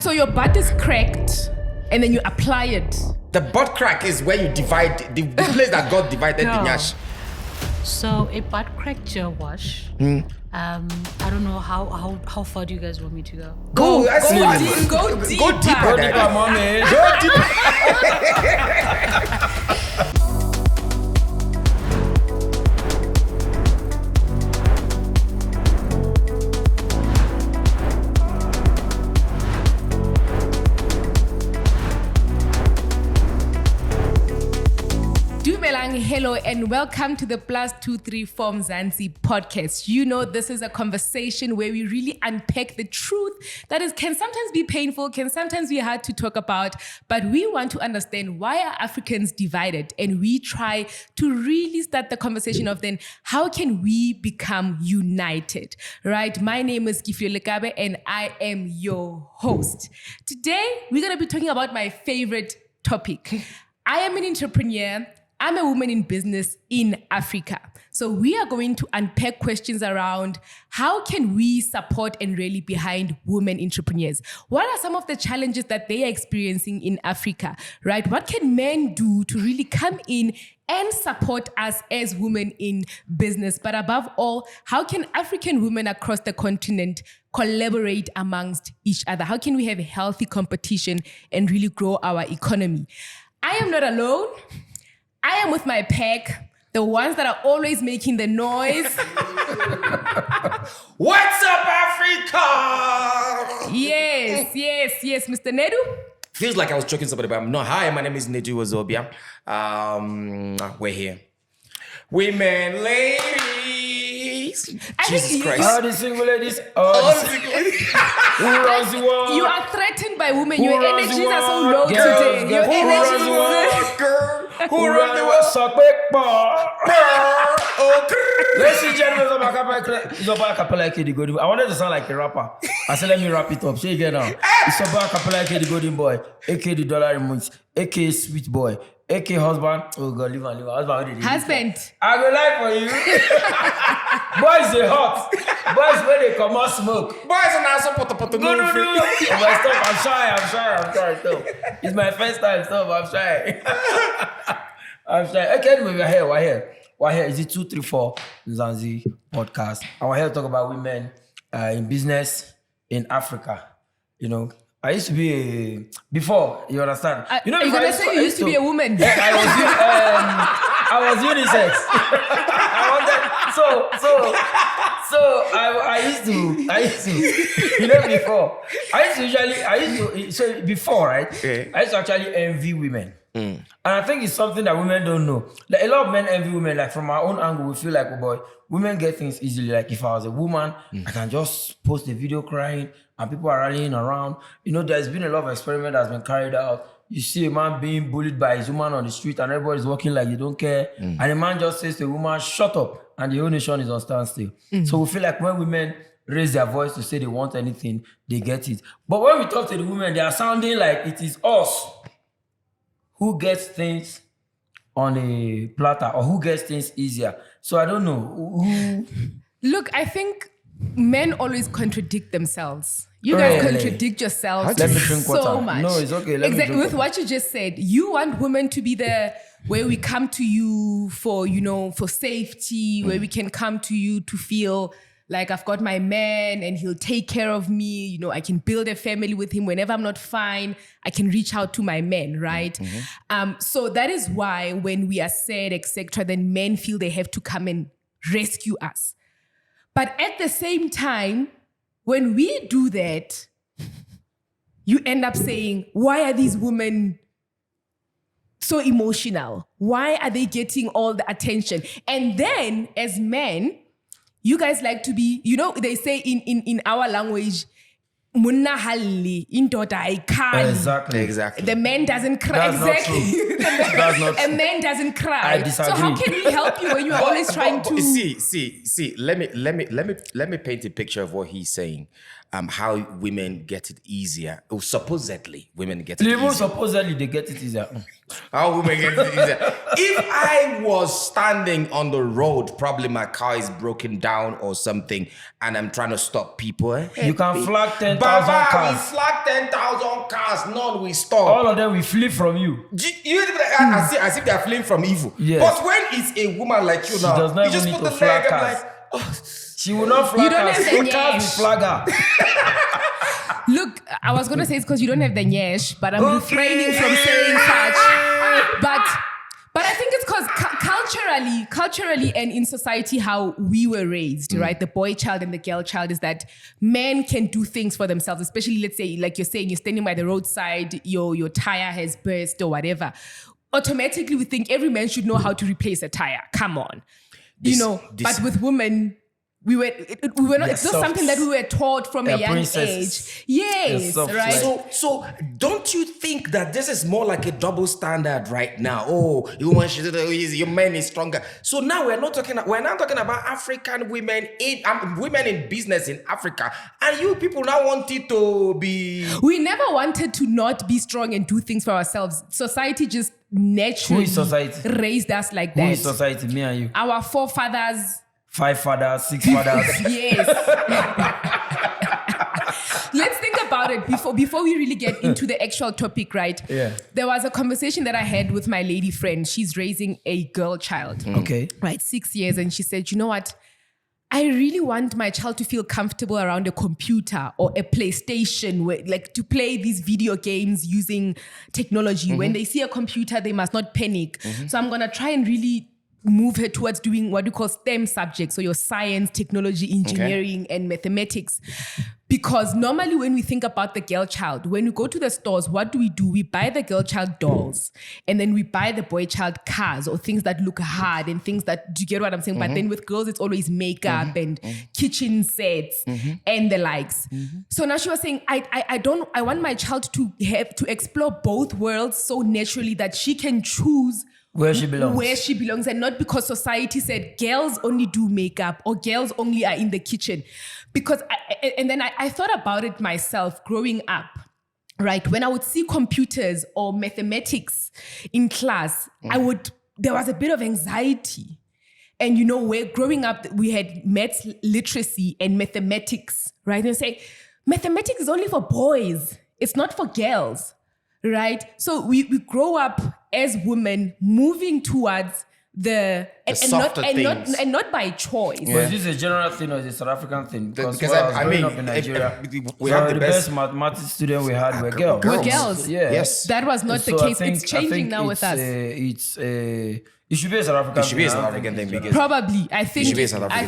So your butt is cracked and then you apply it. The butt crack is where you divide, the place that God divided the nyash. So a butt crack gel wash. I don't know how far do you guys want me to go? Go deeper. Go deeper, mommy. Go deeper. Hello and welcome to the +234 Mzansi Podcast. You know, this is a conversation where we really unpack the truth that can sometimes be painful, can sometimes be hard to talk about, but we want to understand why are Africans divided, and we try to really start the conversation of then how can we become united, right? My name is Kefilwe Lekabe and I am your host. Today, we're going to be talking about my favorite topic. I am an entrepreneur. I'm a woman in business in Africa. So we are going to unpack questions around how can we support and rally behind women entrepreneurs? What are some of the challenges that they are experiencing in Africa, right? What can men do to really come in and support us as women in business? But above all, how can African women across the continent collaborate amongst each other? How can we have a healthy competition and really grow our economy? I am not alone. I am with my pack, the ones that are always making the noise. What's up, Africa? Yes, Mr. Nedu. Feels like I was choking somebody, but I'm not. Hi, my name is Nedu Wazobia. We're here. Women, ladies. Jesus Christ. All the single ladies. All the single ladies. Who runs the world? You are threatened by women. Your energies are so low today. Your energies are girl. Who runs the world? Suck big bar. Ladies and gentlemen, it's about Acapella the Golden Boy. I wanted to sound like a rapper. I said, let me wrap it up. Say again now. It's about Acapella the Golden Boy, aka the Dolla remotes, aka Sweet Boy, aka husband. Oh God, leave on. Husband. I will lie for you. Boys they hot. Boys when they come out smoke. Boys are not so No. Oh, stop. I'm shy. Stop. It's my first time. Stop. I'm shy. Okay, anyway, we're here. Is it 234 Mzansi Podcast? And we're here to talk about women in business in Africa. You know, I used to be before. You understand? You know, you're gonna say you used to be a woman. I was unisex. I used to, you know, before. Before, right? Yeah. I used to actually envy women. And I think it's something that women don't know. Like, a lot of men envy women. Like, from our own angle, we feel like, oh boy, women get things easily. Like, if I was a woman, I can just post a video crying and people are rallying around. You know, there's been a lot of experiment that's been carried out. You see a man being bullied by his woman on the street and everybody's walking like they don't care. And a man just says to a woman, shut up. And the whole nation is on standstill. So we feel like when women raise their voice to say they want anything, they get it. But when we talk to the women, they are sounding like it is us who gets things on a platter or who gets things easier. So I don't know. Look, I think men always contradict themselves. You guys contradict yourselves Let me drink water. so much. No, it's okay. Exactly. With what you just said, you want women to be the where we come to you for, you know, for safety, where we can come to you to feel like I've got my man and he'll take care of me. You know, I can build a family with him. Whenever I'm not fine, I can reach out to my man, right? So that is why when we are sad, etc., then men feel they have to come and rescue us. But at the same time, when we do that, you end up saying, why are these women so emotional? Why are they getting all the attention? And then as men, you guys like to be, you know, they say in our language, Munna halli, indoda aikali. Exactly. The man doesn't cry. That's exactly. That's not true. A man doesn't cry. I disagree. So how can we help you when you are always trying to See, let me paint a picture of what he's saying. how women get it easier. Or supposedly, women get it Even easier. supposedly they get it easier. How women get it easier. If I was standing on the road, probably my car is broken down or something, and I'm trying to stop people. You can flag 10,000 Baba, cars. we flag 10,000 cars. None we stop. All of them will flee from you. As if they're fleeing from evil. Yes. But when it's a woman like you now, does not you just even put need the to leg flag and cars. like, oh. She will not flag You don't us. have the The cars will nyash. flag her. Look, I was going to say it's because you don't have the nyash, but I'm refraining from saying such. But I think it's because culturally and in society, how we were raised, right? The boy child and the girl child is that men can do things for themselves, especially, let's say, like you're saying, you're standing by the roadside, your tire has burst or whatever. Automatically, we think every man should know how to replace a tire. Come on. But with women, we were not. It's not soft. something that we were taught from a young princesses. age. Yes, soft, right. So don't you think that this is more like a double standard right now? Oh, your man is stronger. So now we're not talking about African women women in business in Africa, and you people now want it to be. We never wanted to not be strong and do things for ourselves. Society just naturally Who is society? raised us like Who that. is society? Me and you. Our forefathers. 5 fathers, 6 fathers. Yes. Let's think about it before we really get into the actual topic, right? Yeah. There was a conversation that I had with my lady friend. She's raising a girl child. Okay. Right, 6 years. And she said, you know what? I really want my child to feel comfortable around a computer or a PlayStation, like to play these video games using technology. When they see a computer, they must not panic. So I'm going to try and really move her towards doing what we call STEM subjects. So your science, technology, engineering, and mathematics. Because normally when we think about the girl child, when we go to the stores, what do? We buy the girl child dolls, and then we buy the boy child cars or things that look hard and things that, do you get what I'm saying? But then with girls, it's always makeup and kitchen sets and the likes. So now she was saying, I want my child to explore both worlds so naturally that she can choose Where she belongs. And not because society said girls only do makeup or girls only are in the kitchen. Because I thought about it myself growing up, right? When I would see computers or mathematics in class, there was a bit of anxiety. And where growing up, we had maths literacy and mathematics, right? And say, mathematics is only for boys. It's not for girls. Right? So we grow up as women moving towards and not by choice. Yeah. Is this a general thing or is it a South African thing? Because Because when I was growing up in Nigeria, we have the best mathematics student we had were girls. Were girls. Yeah. Yes. That was not the case. It's changing now with us. It should be a South African It should be a thing. South African thing because Probably. I think be a South African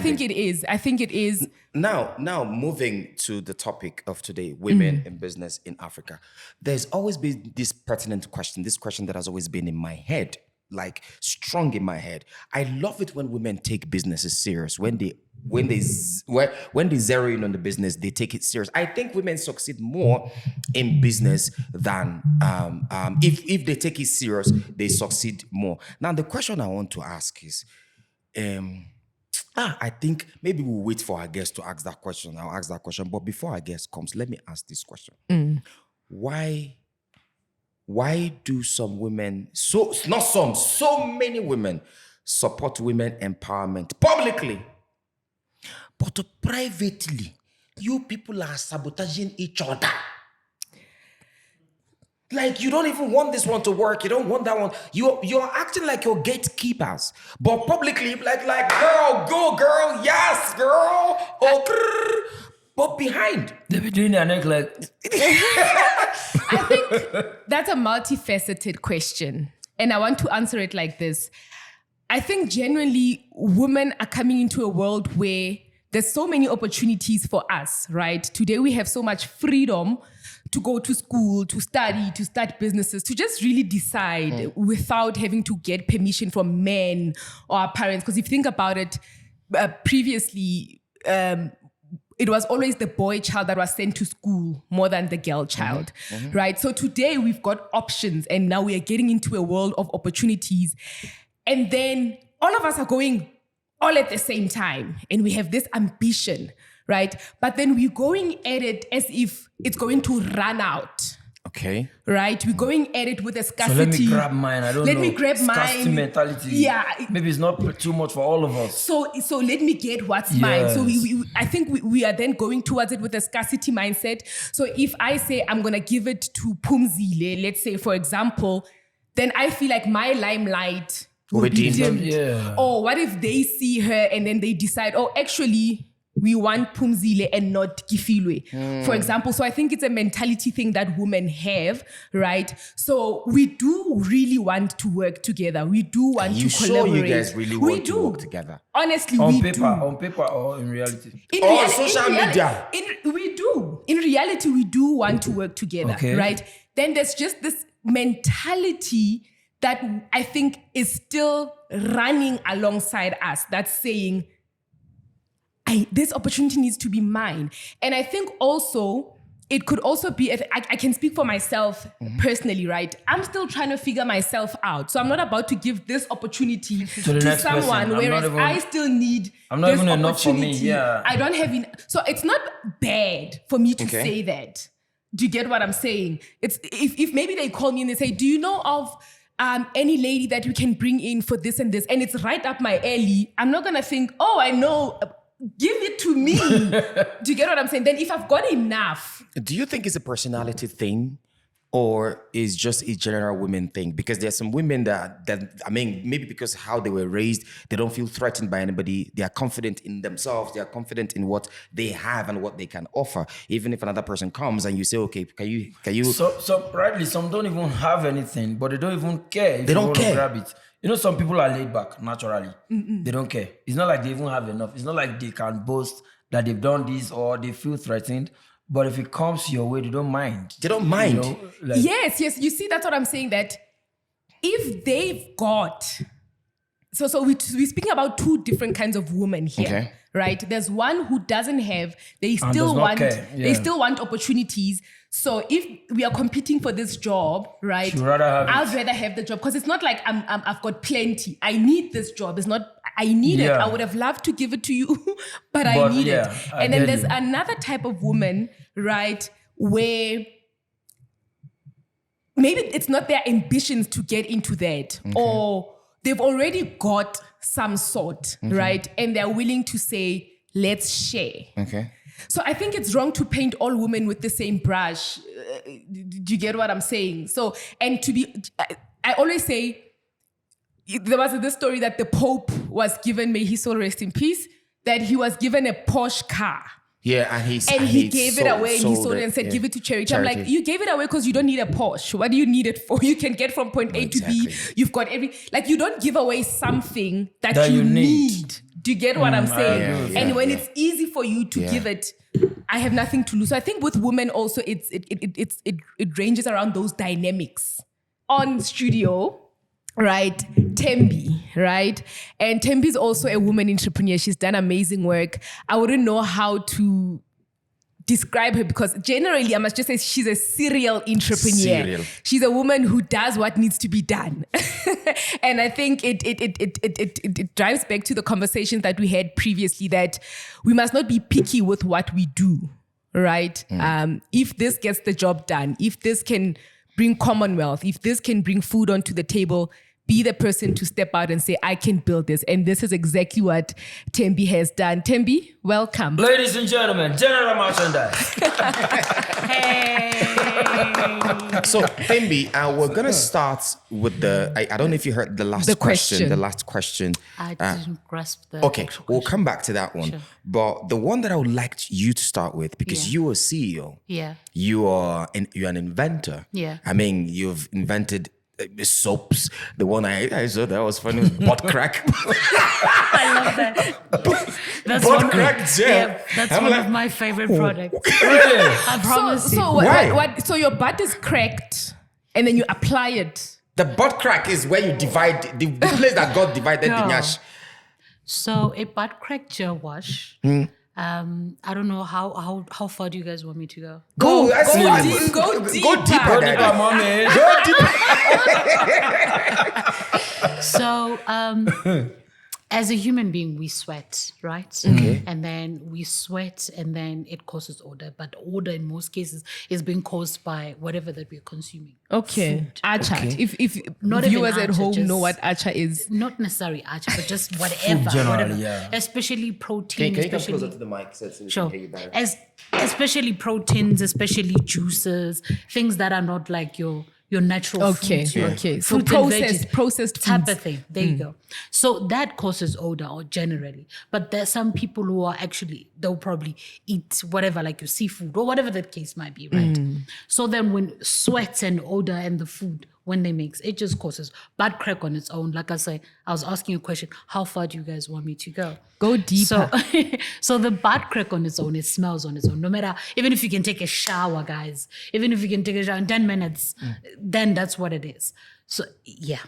I think it is. now moving to the topic of today, women in business in Africa. There's always been this pertinent question, this question that has always been in my head, like strong in my head. I love it when women take businesses serious. When they zero in on the business, they take it serious. I think women succeed more in business than if they take it serious, they succeed more. Now, the question I want to ask is, I think maybe we'll wait for our guest to ask that question. I'll ask that question. But before our guest comes, let me ask this question. Why do some women, so many women support women empowerment publicly, but privately, you people are sabotaging each other? Like, you don't even want this one to work. You don't want that one. You're acting like you're gatekeepers. But publicly, like, girl, go, girl, yes, girl. Oh, but behind. They be doing their neck like... I think that's a multifaceted question. And I want to answer it like this. I think generally women are coming into a world where there's so many opportunities for us, right? Today we have so much freedom to go to school, to study, to start businesses, to just really decide without having to get permission from men or our parents. Because if you think about it, previously, it was always the boy child that was sent to school more than the girl child, right? So today we've got options and now we are getting into a world of opportunities. And then all of us are going all at the same time. And we have this ambition, right? But then we're going at it as if it's going to run out. Okay. Right? We're going at it with a So scarcity. let me grab mine. I don't know. Let me grab Scarcity mine. mentality. Yeah. Maybe it's not too much for all of us. So let me get what's mine. So Yes. I think we are then going towards it with a scarcity mindset. So if I say I'm going to give it to Phumzile, let's say, for example, then I feel like my limelight will be dimmed. Yeah. Or what if they see her and then they decide, oh, actually, we want Phumzile and not Kefilwe, for example. So I think it's a mentality thing that women have, right? So we do really want to work together. We do want to collaborate. You guys really want to work together? Honestly, On we paper, do. on paper or in reality? Social media. We do. In reality, we do want to work together, Okay. right? Then there's just this mentality that I think is still running alongside us that's saying, this opportunity needs to be mine. And I think also, it could also be, I can speak for myself personally, right? I'm still trying to figure myself out. So I'm not about to give this opportunity the to next person. someone, I'm whereas not even- I still need I'm not this even enough for me, opportunity. yeah. I don't have so it's not bad for me to Okay. say that. Do you get what I'm saying? It's if maybe they call me and they say, do you know of any lady that we can bring in for this and this? And it's right up my alley. I'm not gonna think, oh, I know, give it to me. Do you get what I'm saying? Then if I've got enough. Do you think it's a personality thing, or is just a general women thing? Because there's some women that I mean, maybe because how they were raised, they don't feel threatened by anybody. They are confident in themselves. They are confident in what they have and what they can offer. Even if another person comes and you say, okay, can you? So rightly, some don't even have anything, but they don't even care if They don't you want to care. grab it. You know, some people are laid back naturally. They don't care. It's not like they even have enough. It's not like they can boast that they've done this or they feel threatened. But if it comes your way, they don't mind. They don't mind. You know, like, Yes. You see, that's what I'm saying, that if they've got... So we're speaking about two different kinds of women here, Okay. right? There's one who doesn't have, they does still not want, care, yeah. they still want opportunities. So if we are competing for this job, right? You'd rather have it. I'd rather have the job, because it's not like I've got plenty. I need this job. It's not, I need it. Yeah. I would have loved to give it to you, but I But need yeah, it. I And then get there's you. another type of woman, right? Where maybe it's not their ambitions to get into that, or they've already got some sort, right? And they're willing to say, let's share. Okay. So I think it's wrong to paint all women with the same brush. Do you get what I'm saying? So, and to be, I always say, there was this story that the Pope was given, may his soul rest in peace, that he was given a Porsche car. Yeah, and he gave it away and he sold it and said, give it to charity. I'm like, you gave it away because you don't need a Porsche. What do you need it for? You can get from point A to B. Exactly. You've got you don't give away something that you need. Do you get what I'm saying? And when it's easy for you to give it, I have nothing to lose. So I think with women also, it ranges around those dynamics. On studio, right? Tembi, right? And Tembi is also a woman entrepreneur. She's done amazing work. I wouldn't know how to describe her, because generally I must just say she's a serial entrepreneur. Serial. She's a woman who does what needs to be done. And I think it drives back to the conversations that we had previously, that we must not be picky with what we do, right? If this gets the job done, if this can bring commonwealth, if this can bring food onto the table, be the person to step out and say, I can build this. And this is exactly what Tembi has done. Tembi, welcome. ladies and gentlemen, general merchandise. Hey. So, Thembi, we're going to start with I don't know if you heard the last question. The last question. I didn't grasp the Okay, actual we'll question. come back to that one. Sure. But the one that I would like you to start with, because you're a CEO. Yeah. You're an inventor. Yeah. I mean, you've invented soaps. The one I saw that was funny was butt crack. I love that. That's Butt crack gel. Yeah, that's I'm one like, of my favorite products. Really? I promise you. So Why? so your butt is cracked and then you apply it. The butt crack is where you divide the place that God divided the No. nyash. So a butt crack gel wash. I don't know how far do you guys want me to go? Go deep, deeper. go Go deeper. deeper. Go Daddy. deeper, mommy. Go deeper. So as a human being, we sweat, right? Okay. And then we sweat, and then it causes odor. But odor, in most cases, is being caused by whatever that we're consuming. Okay. Acha. Okay. If Not viewers even at acha, home just- know what acha is. Not necessarily acha, but just whatever. generally, whatever. yeah. Especially protein. Can you come especially, closer to the mic so we Sure. can hear you better? Especially proteins, especially juices, things that are not like your natural Okay, foods, your okay. So fruits and veggies, processed type foods. of thing. There you go. So that causes odor, or generally. But there's some people who are actually, they'll probably eat whatever, like your seafood or whatever that case might be, right? So then when sweat and odor and the food, when they mix, it just causes butt crack on its own. Like I say, I was asking you a question, how far do you guys want me to go? Go deeper. So the butt crack on its own, it smells on its own. No matter, even if you can take a shower, guys, even if you can take a shower in 10 minutes, then that's what it is. So, yeah.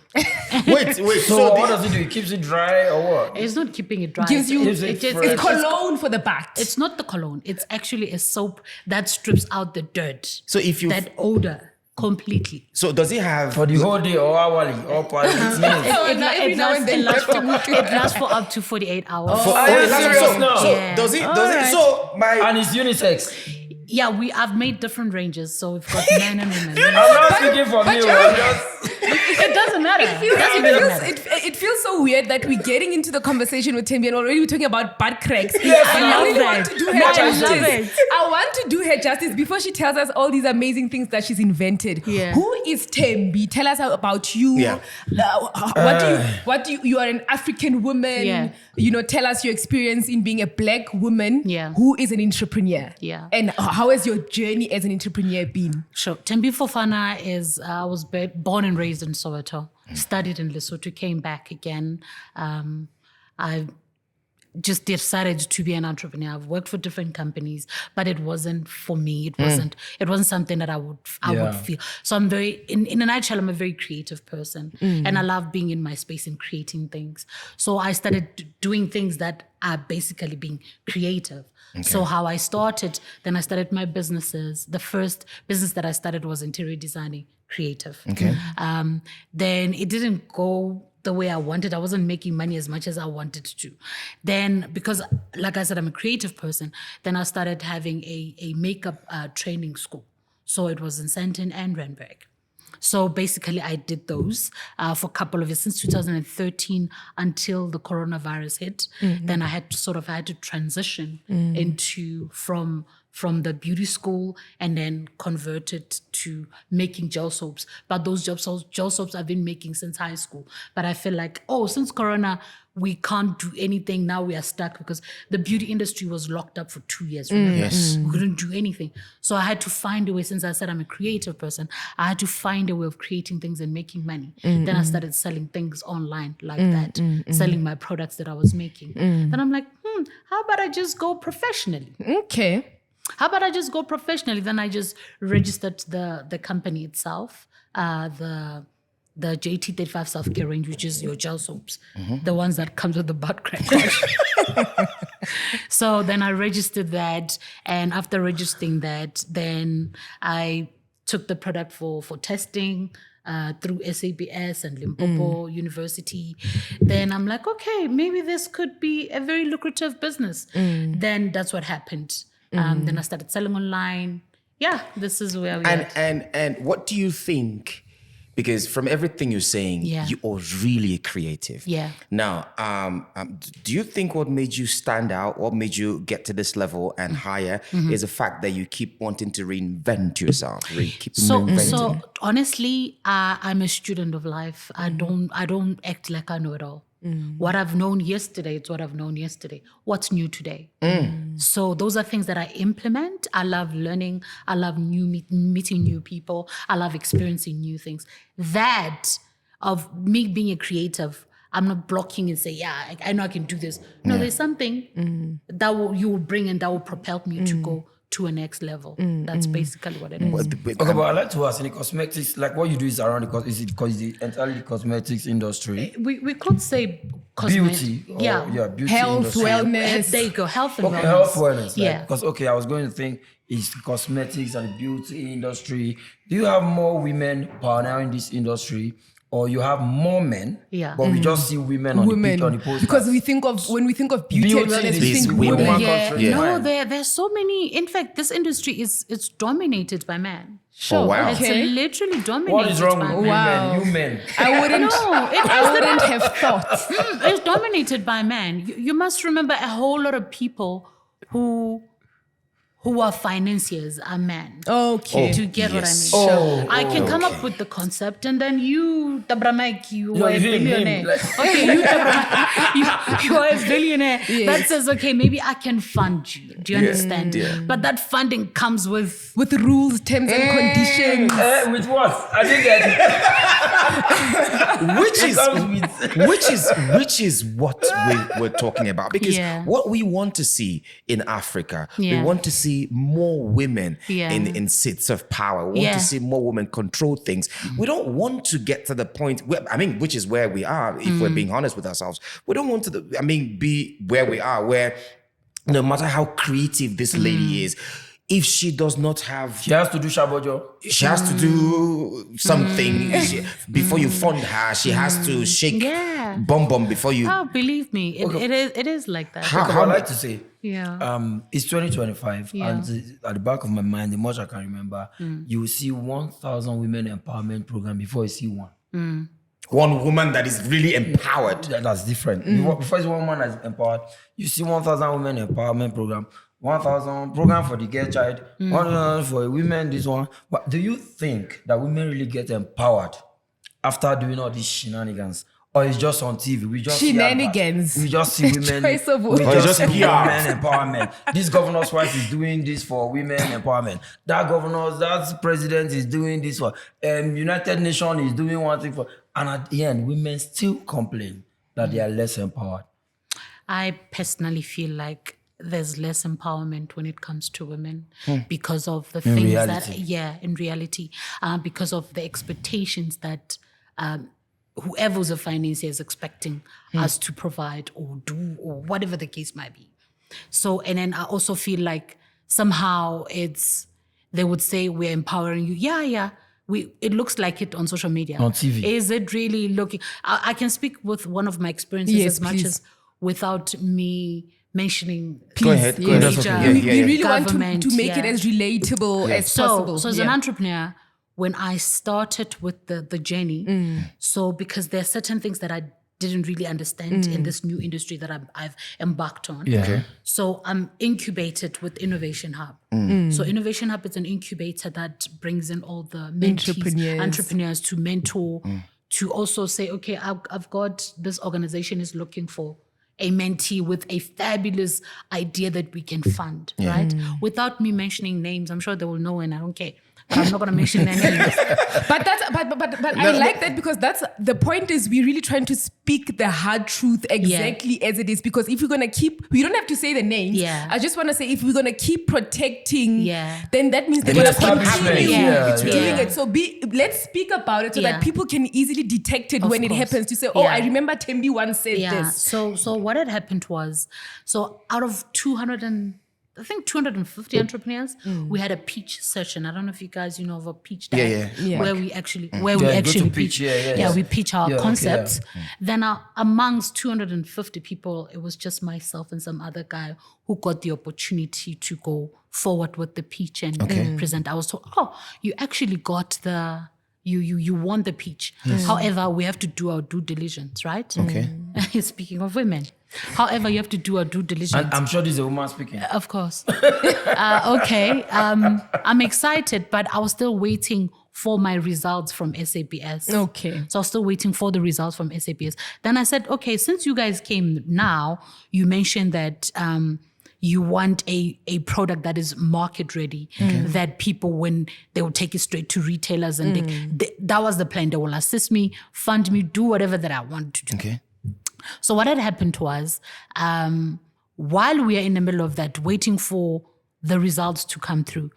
Wait. So what does it do? It keeps it dry or what? It's not keeping it dry. Gives you It just- fresh. it's cologne for the butt. it's not the cologne. It's actually a soap that strips out the dirt. So if you that odor completely. so does it have For the whole day or hourly or per minutes? Every now and then It lasts you have to it lasts for up to 48 hours. Are you that's- serious so, now? so Yeah. does it Alright. so my And it's unisex. Yeah, I've made different ranges, so we've got men and women. I'm not speaking for me. I'm just It doesn't matter. It doesn't even matter. it feels so weird that we're getting into the conversation with Tembi and already we're talking about butt cracks. I And love really that. want to do her No, I justice. love it. I want to do her justice before she tells us all these amazing things that she's invented. Yeah. Who is Tembi? Tell us about you. Yeah. What do you are an African woman. Yeah. You know, tell us your experience in being a black woman Yeah. who is an entrepreneur. Yeah. And how has your journey as an entrepreneur been? Sure. Tembi Fofana is, I was born and raised in Soweto, studied in Lesotho, came back again. I just decided to be an entrepreneur. I've worked for different companies, but it wasn't for me. It wasn't something that I would feel. So I'm very, in a nutshell, I'm a very creative person, and I love being in my space and creating things. So I started doing things that are basically being creative. So how I started, then I started my businesses. The first business that I started was interior designing, creative. Okay. Then it didn't go the way I wanted. I wasn't making money as much as I wanted to. Then, because like I said, I'm a creative person, then I started having a makeup training school. So it was in Sandton and Randburg. So basically I did those for a couple of years, since 2013 until the coronavirus hit. Then I had to transition into from the beauty school and then converted to making gel soaps. But those gel soaps I've been making since high school. But I feel like, since Corona, we can't do anything. Now we are stuck because the beauty industry was locked up for 2 years. Remember? Yes. We couldn't do anything. So I had to find a way, since I said I'm a creative person, I had to find a way of creating things and making money. Then I started selling things online like that, selling my products that I was making. Then I'm like, how about I just go professionally? Okay. How about I just go professionally? Then I just registered the company itself, the JT35 self-care range, which is your gel soaps, the ones that comes with the butt crack. So then I registered that, and after registering that, then I took the product for testing through SABS and Limpopo University. Then I'm like, okay, maybe this could be a very lucrative business. Then that's what happened. Then I started selling online. Yeah, this is where we are. and what do you think? Because from everything you're saying, Yeah. you are really creative. Yeah. Now, do you think what made you stand out, what made you get to this level and higher, is the fact that you keep wanting to reinvent yourself? Keep reinventing. So honestly, I'm a student of life. I don't act like I know it all. What I've known yesterday, it's what I've known yesterday. What's new today? So those are things that I implement. I love learning. I love meeting new people. I love experiencing new things. That of me being a creative, I'm not blocking and say, yeah, I know I can do this. No, there's something that you will bring and that will propel me to go to a next level. That's basically what it is. Okay, but I'd like to ask, in the cosmetics, like what you do is around is it because the entirely the cosmetics industry? We could say Beauty. Or, Yeah. beauty Health, industry. wellness. There you go. Health and Okay, wellness. health wellness. Yeah. Because, I was going to think, it's cosmetics and beauty industry. Do you have more women power now in this industry? or you have more men, Yeah. but we just see women on the post. Because when we think of beauty and wellness, we is think women. women. No, there's so many. In fact, this industry it's dominated by men. Sure. Oh, wow. It's literally dominated. What is wrong by with men. women? You men. I wouldn't have thought. It's dominated by men. You must remember a whole lot of people who are financiers are men. Okay. To get what I mean. Oh, I can come up with the concept and then you, Tabramike, you No, are a him, billionaire. like- Okay, you, Tabramike, you are a billionaire. That says, okay, maybe I can fund you. Do you understand? Yeah. But that funding comes with... With rules, terms and conditions. With what? I didn't get it. which is what we're talking about, because what we want to see in Africa, we want to see more women in seats of power. We want to see more women control things. We don't want to get to the point where, which is where we are, if we're being honest with ourselves. We don't want to be where we are, where no matter how creative this lady is, if she does not have... She has to do shabojo. She has to do something before you fund her. She has to shake bum before you... Oh, believe me, it is like that. How I like to say, it's 2025, and at the back of my mind, the much I can remember, you will see 1,000 women empowerment program before you see one. One woman that is really empowered. That's different. Before you see one woman that's empowered, you see 1,000 women empowerment program, 1,000 program for the girl child, 1,000 for women, this one. But do you think that women really get empowered after doing all these shenanigans? Or it's just on TV? We just Shenanigans. We just see women. Choice of We words. just see women empowerment. This governor's wife is doing this for women empowerment. That president is doing this for. United Nations is doing one thing for. And at the end, women still complain that they are less empowered. I personally feel like there's less empowerment when it comes to women because of the things in reality, because of the expectations that whoever's a financier is expecting us to provide or do or whatever the case might be. So, and then I also feel like somehow they would say we're empowering you. Yeah. It looks like it on social media. On TV. Is it really looking? I can speak with one of my experiences as much as without me mentioning. Go ahead. We really want to make it as relatable as possible. So as an entrepreneur, when I started with the journey, so because there are certain things that I didn't really understand in this new industry that I've embarked on. So I'm incubated with Innovation Hub. So Innovation Hub is an incubator that brings in all the mentees, entrepreneurs to mentor, to also say, okay, I've got this organization is looking for a mentee with a fabulous idea that we can fund, right? Without me mentioning names, I'm sure they will know and I don't care. But I'm not going to mention their names. But I like that, because that's the point is we're really trying to speak the hard truth exactly as it is, because if we're going to keep, we don't have to say the names. I just want to say if we're going to keep protecting, then that means they're going to continue doing it. So let's speak about it so that people can easily detect it when it happens, to say, I remember Tembi once said this. So what had happened was, out of 250 entrepreneurs, we had a pitch session. I don't know if you guys know of a pitch day where we actually pitch. We pitch our concepts. Then amongst 250 people, it was just myself and some other guy who got the opportunity to go forward with the pitch and present. I was told, you actually got you won the pitch. However, we have to do our due diligence, right? Speaking of women. However, you have to do our due diligence. I'm sure this is a woman speaking. Of course. I'm excited, but I was still waiting for my results from SABS. So I was still waiting for the results from SABS. Then I said, okay, since you guys came now, you mentioned that you want a product that is market ready, that people, when they will take it straight to retailers, and that was the plan. They will assist me, fund me, do whatever that I want to do. So what had happened was, while we are in the middle of that, waiting for the results to come through,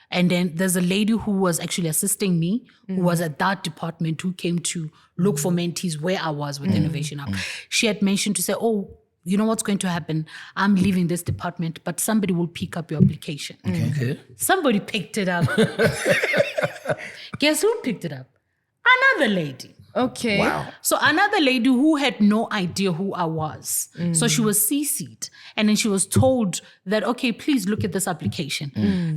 and then there's a lady who was actually assisting me, who was at that department, who came to look for mentees where I was with Innovation Hub. She had mentioned to say, you know what's going to happen? I'm leaving this department, but somebody will pick up your application. Somebody picked it up. Guess who picked it up? Another lady. Okay. Wow. So another lady who had no idea who I was. So she was CC'd. And then she was told that, okay, please look at this application.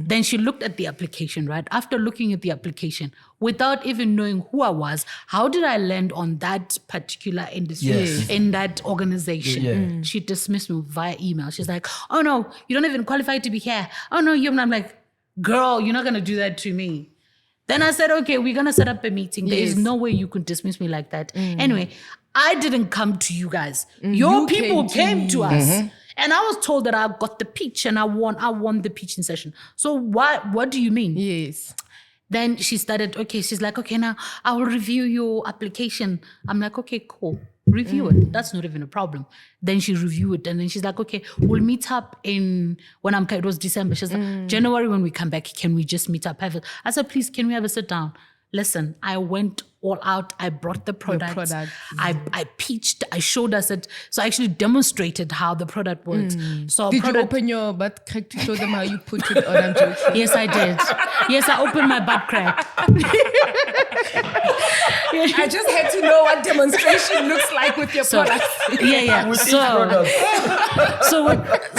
Then she looked at the application, right? After looking at the application, without even knowing who I was, how did I land on that particular industry, in that organization? She dismissed me via email. She's like, oh no, you don't even qualify to be here. Oh no, you're not. I'm like, girl, you're not going to do that to me. Then I said, okay, we're going to set up a meeting. There is no way you could dismiss me like that. Anyway, I didn't come to you guys. Your people came to us. And I was told that I got the pitch and I won the pitching session. So what do you mean? Yes. Then she started, she's like, okay, now I will review your application. I'm like, okay, cool. Review it. That's not even a problem. Then she reviewed it. And then she's like, okay, we'll meet up it was December. She's like, January when we come back, can we just meet up? I said, please, can we have a sit down? Listen, I went all out. I brought the product. I pitched. I showed us it. So I actually demonstrated how the product works. So Did you open your butt crack to show them how you put it on? I'm joking. Yes, I did. Yes, I opened my butt crack. I just had to know what demonstration looks like with your product. Yeah. With each product.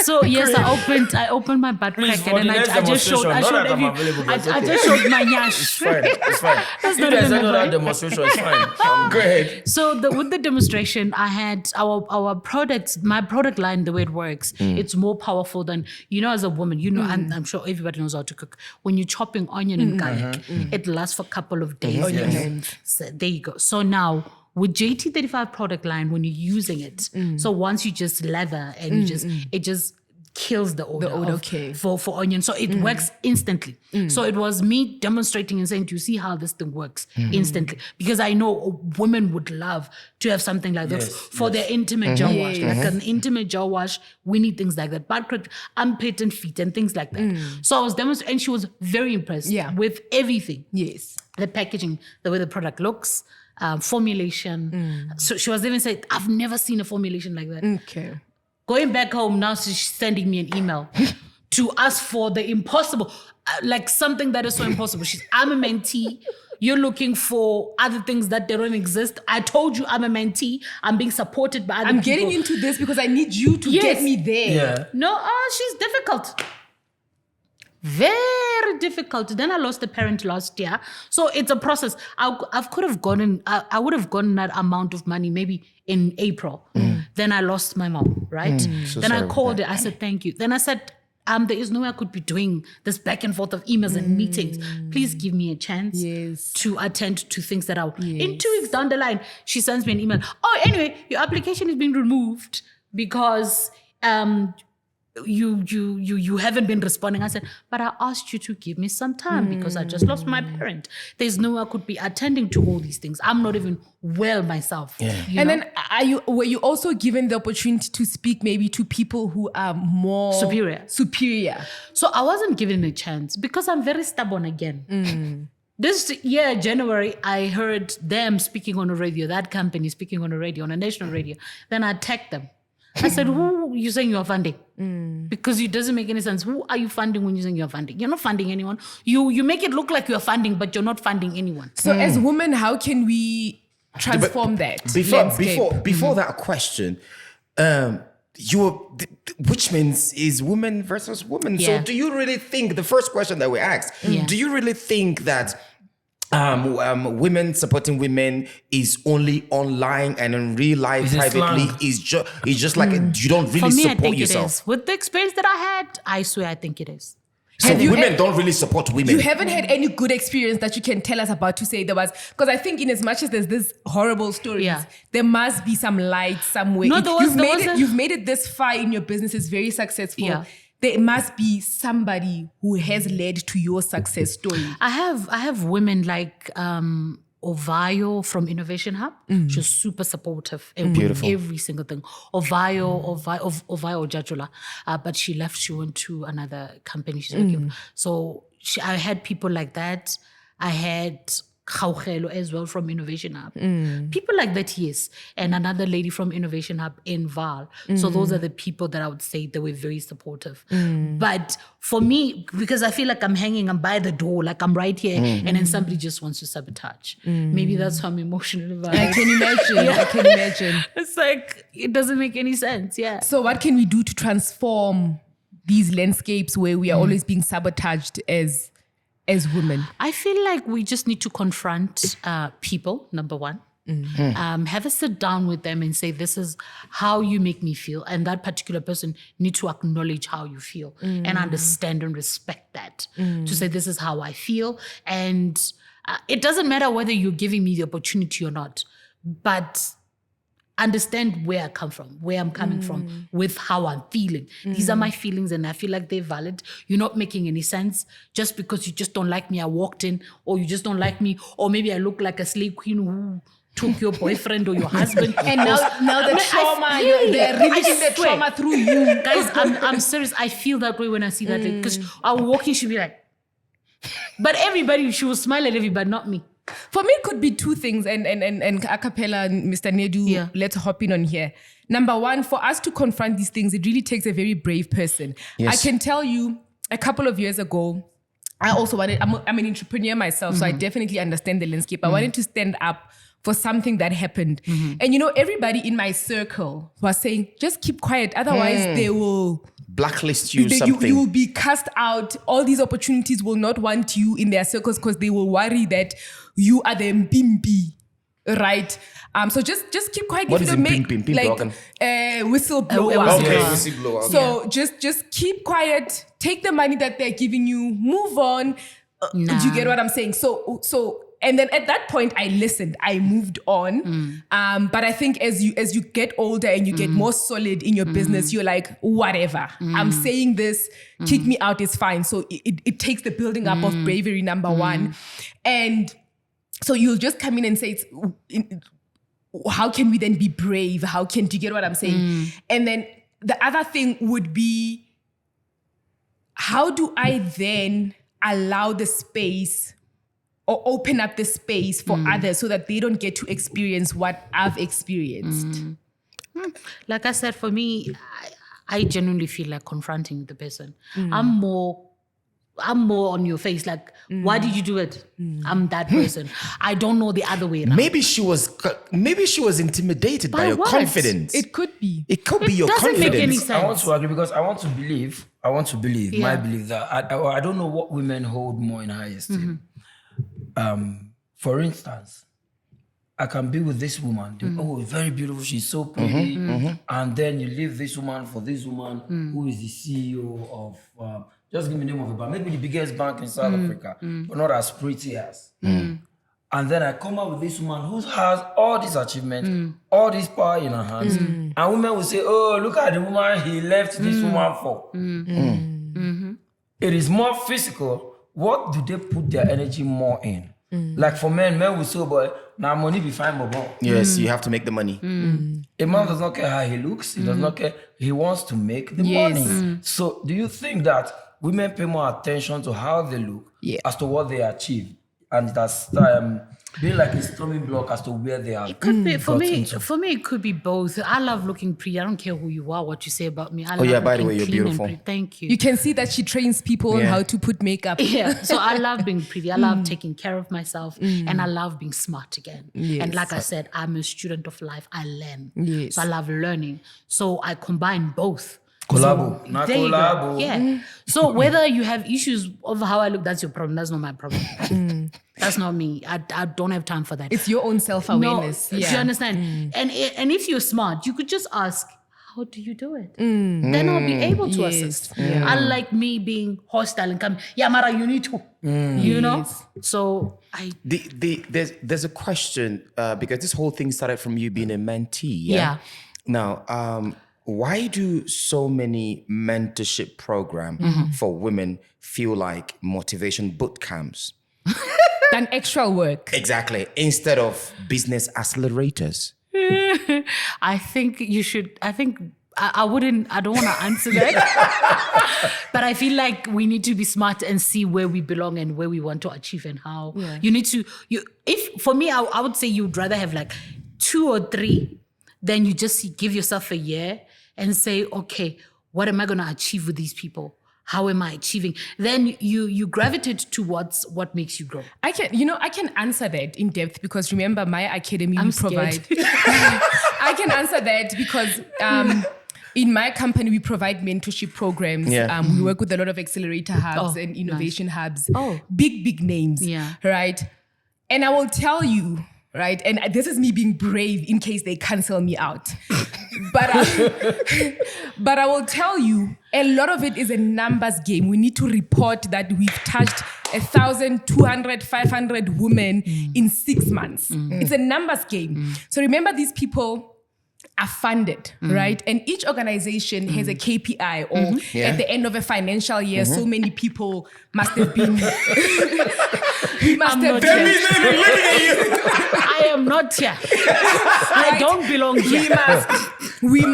So yes, I opened my butt crack and then I just showed my nyash. It's fine. That's If not there's even another demonstration, it's fine. Go ahead. So with the demonstration, I had our products, my product line, the way it works, it's more powerful than, as a woman, I'm sure everybody knows how to cook. When you're chopping onion and garlic, it lasts for a couple of days. So there you go. So now, with JT35 product line, when you're using it, so once you just lather and it just kills the odor, for onion. So it works instantly. So it was me demonstrating and saying, do you see how this thing works instantly? Because I know women would love to have something like this for their intimate gel wash. Like an intimate gel wash, we need things like that. Butt crack, armpit and feet and things like that. So I was demonstrating and she was very impressed with everything. Yes. The packaging, the way the product looks, formulation. So she was even saying, I've never seen a formulation like that. Okay. Going back home, now she's sending me an email to ask for the impossible, like something that is so impossible. I'm a mentee. You're looking for other things that they don't exist. I told you I'm a mentee. I'm being supported by other people. I'm getting into this because I need you to get me there. Yeah. No, she's difficult. Very difficult. Then I lost a parent last year. So it's a process. I would have gotten that amount of money maybe in April. Then I lost my mom, right? Then I called her. I said, thank you. Then I said, there is no way I could be doing this back and forth of emails and meetings. Please give me a chance to attend to things that are in 2 weeks down the line. She sends me an email. Oh, anyway, your application is being removed because you haven't been responding. I said, but I asked you to give me some time because I just lost my parent. There's no way I could be attending to all these things. I'm not even well myself. And then were you also given the opportunity to speak maybe to people who are more superior? So I wasn't given a chance because I'm very stubborn again. This year, January, I heard them speaking on the radio, that company speaking on the radio, on a national radio. Then I tagged them. I said, who are you saying you're funding? Because it doesn't make any sense. Who are you funding when you're saying you're funding? You're not funding anyone. You make it look like you're funding, but you're not funding anyone. So as women, how can we transform that? Before that question, which means is women versus women. Yeah. So do you really think, the first question that we asked, do you really think that women supporting women is only online and in real life privately is just like you don't really For me, support I think yourself? it is. With the experience that I had, I swear I think it is. So women don't really support women. You haven't had any good experience that you can tell us about to say there was, because I think in as much as there's this horrible stories, there must be some light somewhere. No, You've made it this far in your business, it's very successful. Yeah. There must be somebody who has led to your success story. I have women like Ovayo from Innovation Hub. She's super supportive in every single thing. Ovayo Jajula. But she left, she went to another company she's working for. So I had people like that. I had Gaugelo as well from Innovation Hub. People like that, yes. And another lady from Innovation Hub in Val. So those are the people that I would say they were very supportive. But for me, because I feel like I'm by the door, like I'm right here, and then somebody just wants to sabotage. Maybe that's how I'm emotional about it. I can imagine. I can imagine. It's like, it doesn't make any sense, yeah. So what can we do to transform these landscapes where we are always being sabotaged as women? I feel like we just need to confront people, number one. Have a sit down with them and say, this is how you make me feel. And that particular person need to acknowledge how you feel and understand and respect that. To say, this is how I feel. And it doesn't matter whether you're giving me the opportunity or not, but understand where I come from, where I'm coming from with how I'm feeling. These are my feelings and I feel like they're valid. You're not making any sense just because you just don't like me. I walked in, or you just don't like me, or maybe I look like a slave queen who took your boyfriend or your husband. And now the trauma, they're reliving the trauma through you. Guys, I'm serious. I feel that way when I see that. Because our walking should be like, but everybody, she will smile at everybody, not me. For me, it could be two things, and Acapella and Mr. Nedu, let's hop in on here. Number one, for us to confront these things, it really takes a very brave person. Yes. I can tell you, a couple of years ago, I also wanted, I'm an entrepreneur myself, so I definitely understand the landscape. I wanted to stand up for something that happened. And everybody in my circle was saying, just keep quiet, otherwise they will blacklist you. Something you will be cast out. All these opportunities will not want you in their circles because they will worry that you are the mbimbi, right? So just keep quiet. What is mbimbi? Like whistleblower. Okay, whistleblower. So just keep quiet. Take the money that they're giving you. Move on. Do you get what I'm saying? So. And then at that point, I listened. I moved on. But I think as you get older and you get more solid in your business, you're like, whatever. I'm saying this. Kick me out is fine. So it takes the building up of bravery, number one. And so you'll just come in and say, how can we then be brave? Do you get what I'm saying? And then the other thing would be, how do I then allow the space or open up the space for others so that they don't get to experience what I've experienced? Like I said, for me, I genuinely feel like confronting the person. I'm more on your face. Like, why did you do it? I'm that person. I don't know the other way around. Maybe she was intimidated by your what? confidence. It could be. It could be your doesn't confidence. make any sense. I want to agree because I want to believe my belief that I don't know what women hold more in high esteem. For instance, I can be with this woman. Oh, very beautiful. She's so pretty. And then you leave this woman for this woman who is the CEO of, just give me the name of the bank, maybe the biggest bank in South Africa, but not as pretty as. And then I come out with this woman who has all these achievements, all this power in her hands. And women will say, oh, look at the woman he left this woman for. It is more physical. What do they put their energy more in? Like for men will say, boy, now money be fine, but yes, you have to make the money. A man does not care how he looks. He does not care. He wants to make the money. So do you think that women pay more attention to how they look as to what they achieve? And that's being like a stumbling block as to where they are. It could be for me. It could be both. I love looking pretty. I don't care who you are, what you say about me. By the way, you're beautiful. Thank you. You can see that she trains people on how to put makeup. Yeah. So I love being pretty. I love taking care of myself, and I love being smart again. Yes. And like I said, I'm a student of life. I learn. Yes. So I love learning. So I combine both. Collabo. So, there you go. Yeah. So whether you have issues of how I look, that's your problem. That's not my problem. That's not me. I don't have time for that. It's your own self-awareness. Do you understand? And if you're smart, you could just ask, how do you do it? Then I'll be able to assist. Yeah. Unlike me being hostile and coming, Mara, you need to. You know? So there's a question, because this whole thing started from you being a mentee. Yeah. Now, why do so many mentorship programs for women feel like motivation boot camps? Than extra work. Exactly. Instead of business accelerators. I think I don't want to answer that. But I feel like we need to be smart and see where we belong and where we want to achieve and how. Yeah. You need to, for me, I would say you'd rather have like 2 or 3 than you just give yourself a year and say, okay, what am I going to achieve with these people? How am I achieving? Then you gravitate towards what makes you grow. I can answer that in depth because remember my academy I'm we scared. provide. I can answer that because in my company we provide mentorship programs. Yeah. We work with a lot of accelerator hubs and innovation hubs. Oh. Big names. Yeah. Right. And I will tell you, right, and this is me being brave in case they cancel me out. But I will tell you, a lot of it is a numbers game. We need to report that we've touched 1,200, 500 women in 6 months. It's a numbers game. So remember, these people are funded, right? And each organization has a KPI or at the end of a financial year, so many people must have been... we must have been... I am not here. I don't belong here. We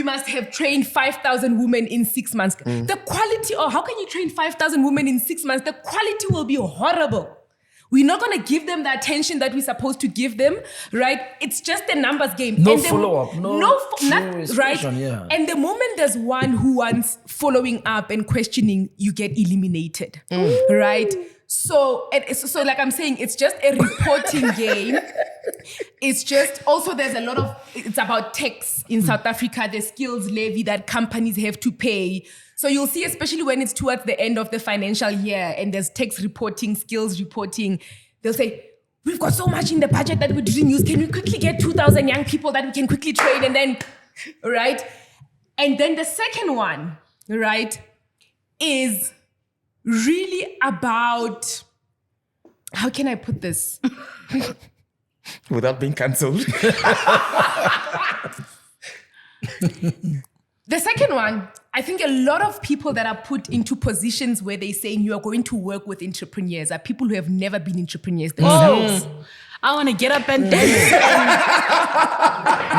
must have trained 5,000 women in 6 months. The quality, how can you train 5,000 women in 6 months? The quality will be horrible. We're not going to give them the attention that we're supposed to give them, right? It's just a numbers game. No And the- follow-up, no right? yeah. And the moment there's one who wants following up and questioning, you get eliminated, right? So like I'm saying, it's just a reporting game. It's just also it's about tax in South Africa, the skills levy that companies have to pay. So you'll see, especially when it's towards the end of the financial year and there's tax reporting, skills reporting, they'll say, we've got so much in the budget that we didn't use. Can we quickly get 2,000 young people that we can quickly train? And then, right? And then the second one, right, is really about, how can I put this? Without being cancelled. The second one, I think a lot of people that are put into positions where they're saying you are going to work with entrepreneurs are people who have never been entrepreneurs themselves. I want to get up and dance.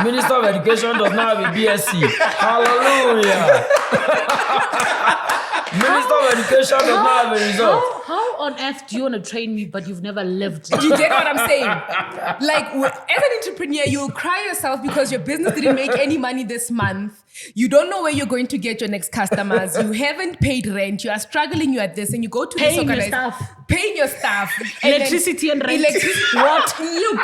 Minister of Education does not have a BSc. Hallelujah. Minister of Education does not have a result. How on earth do you want to train me but you've never lived? Do you get what I'm saying? Like, as an entrepreneur, you'll cry yourself because your business didn't make any money this month. You don't know where you're going to get your next customers. You haven't paid rent. You are struggling. You are this, and you go to Paying this your staff. Paying your staff. Electricity and rent. What? Look,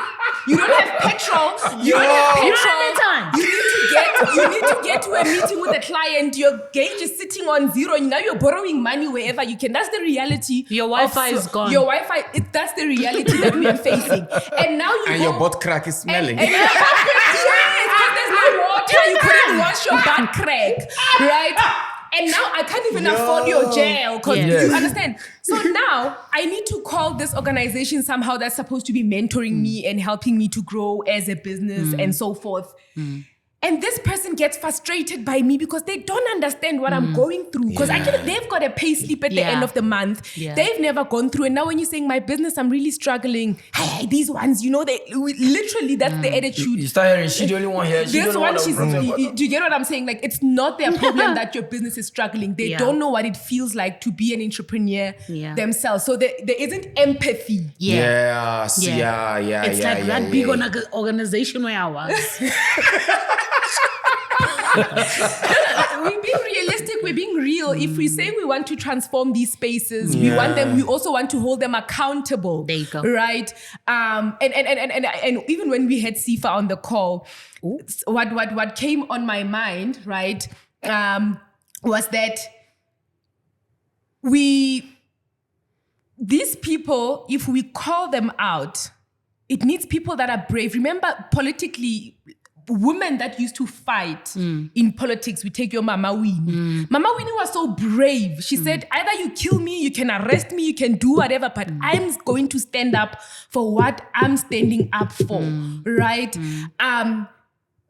you don't have petrol. You don't have petrol. You need to get to a meeting with a client. Your gauge is sitting on 0. Now you're borrowing money wherever you can. That's the reality. Your Wi-Fi is gone. Your Wi-Fi. That's the reality that we are facing. And now you And your butt crack is smelling. And your butt crack, yes, because there's no water. You couldn't wash your butt crack, right? And now I can't even afford your jail because you understand. So now I need to call this organization somehow that's supposed to be mentoring me and helping me to grow as a business and so forth. And this person gets frustrated by me because they don't understand what I'm going through. Because they've got a pay slip at the end of the month. Yeah. They've never gone through. And now when you're saying my business, I'm really struggling. Hey, these ones, literally that's the attitude. You start hearing, she the only one here. This one, do you get what I'm saying? Like, it's not their problem that your business is struggling. They don't know what it feels like to be an entrepreneur themselves. So there isn't empathy. Yes. Yeah. It's like that big organization where I was. We're being realistic, we're being real. If we say we want to transform these spaces, we want them, we also want to hold them accountable. There you go. Right? And even when we had Sifa on the call, what came on my mind, right, was that these people, if we call them out, it needs people that are brave. Remember, politically, women that used to fight in politics, we take your Mama Winnie. Mama Winnie was so brave. She said, either you kill me, you can arrest me, you can do whatever, but I'm going to stand up for what I'm standing up for, right?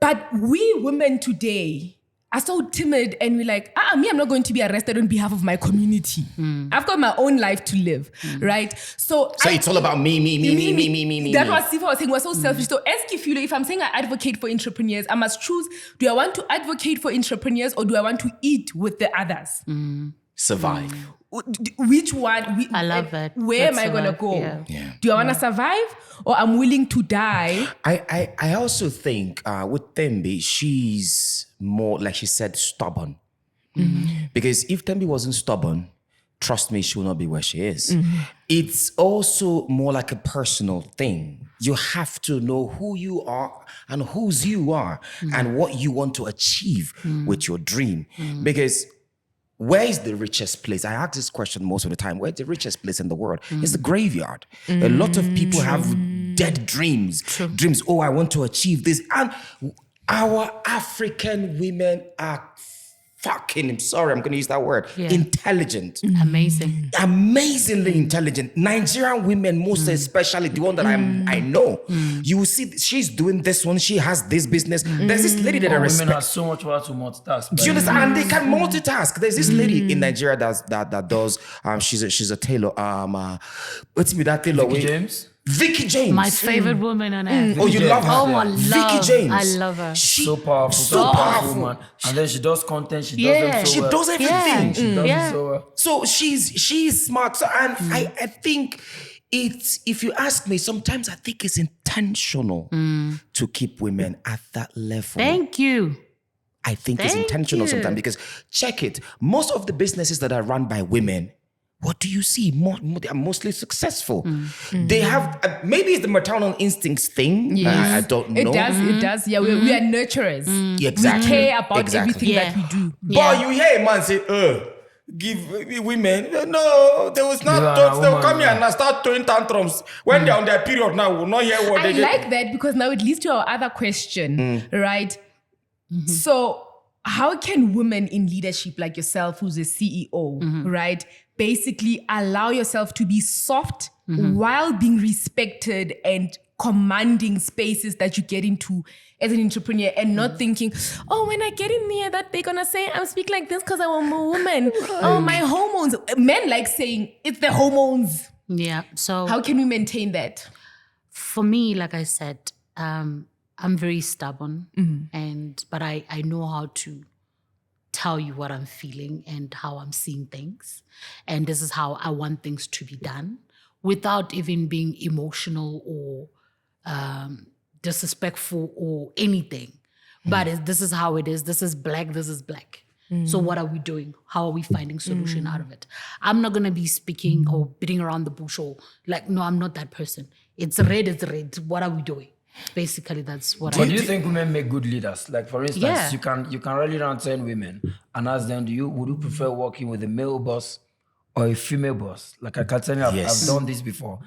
But we women today are so timid and we're like, me, I'm not going to be arrested on behalf of my community. I've got my own life to live, right? So it's all about me. That's what Sifa was saying. We're so selfish. So as Kefilwe, if I'm saying I advocate for entrepreneurs, I must choose, do I want to advocate for entrepreneurs or do I want to eat with the others? Survive. Which one? I love it. Where am I going to go? Yeah. Do I want to survive or I'm willing to die? I also think with Thembi, she's more, like she said, stubborn. Because if Thembi wasn't stubborn, trust me, she will not be where she is. It's also more like a personal thing. You have to know who you are and whose you are and what you want to achieve with your dream. Because where is the richest place? I ask this question most of the time. Where's the richest place in the world? It's the graveyard. A lot of people have dead dreams. Dreams, I want to achieve this. And our African women are fucking, I'm sorry, I'm going to use that word, intelligent. Amazing. Amazingly intelligent. Nigerian women, most especially the one that I know. You will see she's doing this one. She has this business. There's this lady that I respect. Women have so much power to multitask. Do you understand? And they can multitask. There's this lady in Nigeria that does, she's a tailor. What's me that tailor? Vicky James. My favorite woman on earth. Oh, you love her? Oh, I love Vicky James. I love her. She's so powerful, woman. And then she does content. She does them so she well. does everything. She does it so well. So she's smart. So, and I think it's, if you ask me, sometimes I think it's intentional to keep women at that level. Thank you. I think it's intentional sometimes because check it. Most of the businesses that are run by women, what do you see? They are mostly successful. They have, maybe it's the maternal instincts thing. Yes. I don't know. It does. Yeah, we are nurturers. Exactly. We care about everything that we do. But you hear a man say, give women. No, they will not. They'll come here and start throwing tantrums. When they're on their period now, we'll not hear what they do. I like that because now it leads to our other question, right? So how can women in leadership like yourself, who's a CEO, right, basically allow yourself to be soft while being respected and commanding spaces that you get into as an entrepreneur and not thinking, when I get in there that they're going to say I'm speaking like this because I'm a woman. My hormones. Men like saying it's the hormones. Yeah. So how can we maintain that? For me, like I said, I'm very stubborn but I know how to tell you what I'm feeling and how I'm seeing things. And this is how I want things to be done without even being emotional or disrespectful or anything. But this is how it is. This is black. This is black. So what are we doing? How are we finding solution out of it? I'm not going to be speaking or beating around the bush or like, no, I'm not that person. It's red. What are we doing? Basically, that's what But do you think women make good leaders? Like, for instance, Yeah. you can rally around 10 women and ask them, would you prefer working with a male boss or a female boss? Like I can tell you, I've done this before.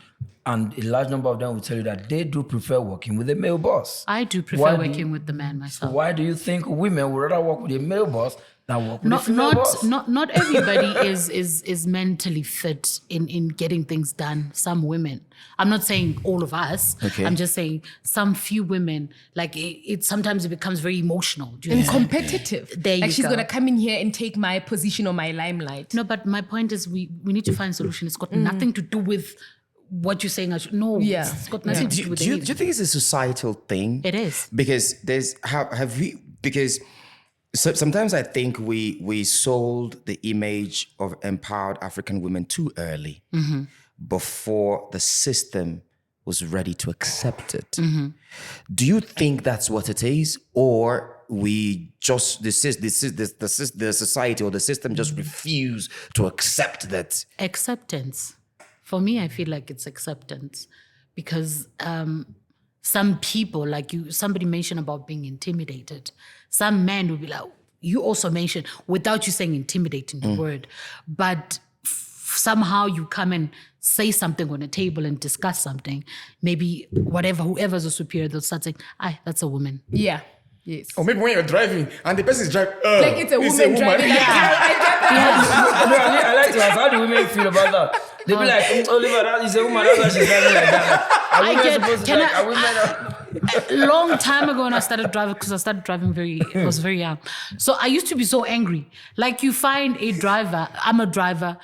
And a large number of them will tell you that they do prefer working with a male boss. I do prefer working with the man myself. Why do you think women would rather work with a male boss than work with a female boss? Not everybody is mentally fit in getting things done. Some women. I'm not saying all of us. Okay. I'm just saying some few women, like it sometimes it becomes very emotional. Do you And understand? competitive. There like you she's go. going to come in here and take my position or my limelight. No, but my point is we need to find a solution. It's got nothing to do with what you're saying. It's got nothing to do with Do you anything. think it's a societal thing? It is. Because sometimes I think we sold the image of empowered African women too early before the system was ready to accept it. Do you think that's what it is? Or we just, the society or the system just refuse to accept that? Acceptance. For me, I feel like it's acceptance because some people, like somebody mentioned about being intimidated. Some men will be like, you also mentioned, without you saying intimidating the word, but somehow you come and say something on a table and discuss something. Maybe whoever's a superior, they'll start saying, that's a woman. Yeah. Yes. Or maybe when you're driving and the person is driving, Like it's a woman driving. Yeah. I like to ask, how do women feel about that? They be like, Oliver, that is a woman, that's why she's driving like that. Are women supposed to long time ago when I started driving, because I started driving I was very young. So I used to be so angry. Like you find a driver, I'm a driver,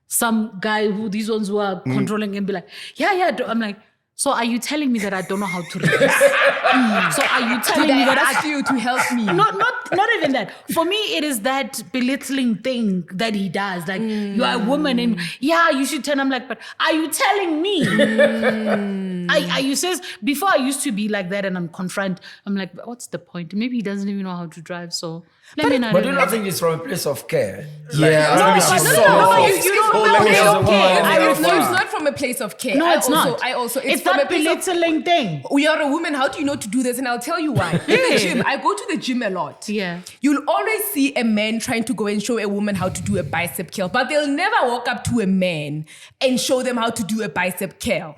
some guy who these ones who are controlling and be like, yeah. I'm like, so are you telling me that I don't know how to race? So are you telling me that I ask you to help me? Not even that. For me, it is that belittling thing that he does. Like, you are a woman and you should tell. I'm like, but are you telling me? You says, before I used to be like that and I'm confront. I'm like, but what's the point? Maybe he doesn't even know how to drive, so let me not. But do you not think it's from a place of care? Yeah. It's not from a place of care. No, it's not. It's from that a place of belittling thing. You're a woman, how do you know to do this? And I'll tell you why. In the gym, I go to the gym a lot. Yeah. You'll always see a man trying to go and show a woman how to do a bicep curl, but they'll never walk up to a man and show them how to do a bicep curl.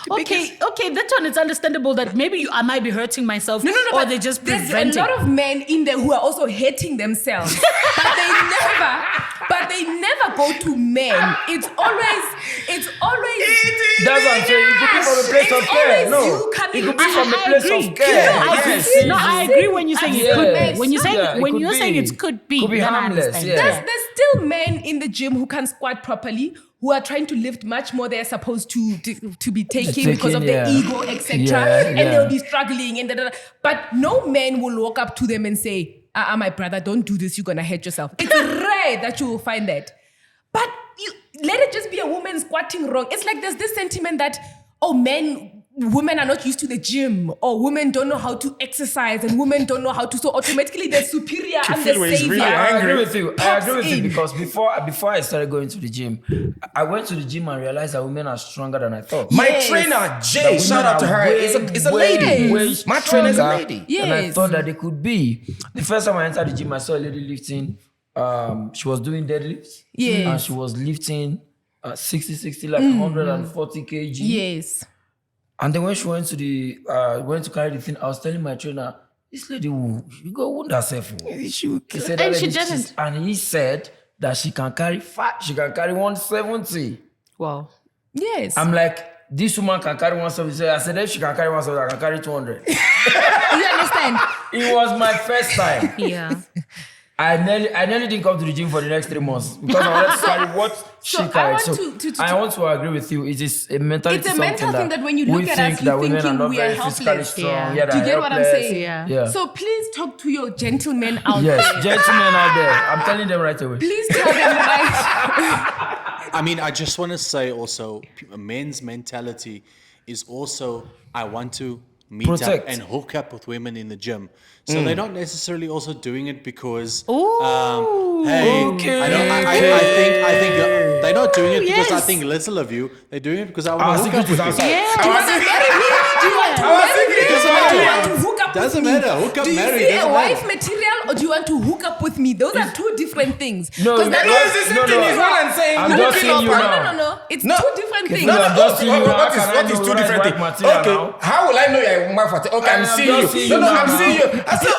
Okay, that one, it's understandable that maybe I might be hurting myself, or they just there's preventing. a lot of men in there who are also hating themselves, but they never go to men. It's always. That's what I'm saying. It could be from a place of care. No, it could be from a place of care. I agree when you say it could be. When you say saying it could be harmless. Yeah. There's still men in the gym who can squat properly, who are trying to lift much more they're supposed to be taking because of their ego, etc. And they'll be struggling and But no man will walk up to them and say, my brother, don't do this, you're gonna hurt yourself. It's rare that you will find that. But let it just be a woman squatting wrong. It's like there's this sentiment that, women are not used to the gym, or women don't know how to exercise, and women don't know how to, so automatically they're superior and the Kefilwe is savior. really I angry. agree with you because before I started going to the gym, I went to the gym and realized that women are stronger than I thought. My trainer, Jay, shout out to her, is a lady. My trainer is a lady. Yes. And I thought that they could be. The first time I entered the gym, I saw a lady lifting. She was doing deadlifts. Yes. And she was lifting 60, like 140 kg. Yes. And then when she went to carry the thing, I was telling my trainer, this lady will wound herself. He said And that she lady, didn't. and he said that she can carry 170. Wow. Yes. I'm like, this woman can carry 170. I said, if she can carry 170, I can carry 200. You understand? It was my first time. Yeah. I nearly didn't come to the gym for the next 3 months because I wanted to carry what she carried. I want to agree with you. It is a mentality. It's a mental thing that when you look at us, you're thinking we are helpless. Strong. Yeah. Do you get what I'm saying? Yeah. So please talk to your gentlemen out there. Yes, gentlemen out there. I'm telling them right away. Please tell them right. I mean, I just want to say also, men's mentality is also, I want to meet Protect. up and hook up with women in the gym. So they're not necessarily also doing it because, hey, Okay. I think they're not doing it because I Yes. think little of you. They're doing it because I Our want to hook secret up is with you. outside. Do you want to marry me? Do you want to marry me? Doesn't Do matter. you want to hook up Doesn't with me? matter. Hook up, Do you marry, see a doesn't wife matter. material, or do you want to hook up with me? Those are two different things. No, Because that no, is the same thing is what I'm saying. I'm just saying you now. No. It's No. two different things. No, I'm just seeing you now. What How can I is know two what is different white things? material Okay, now? how will I know you're a woman for okay, I'm I'm seeing just you. seeing No, you I'm now. seeing you. I said,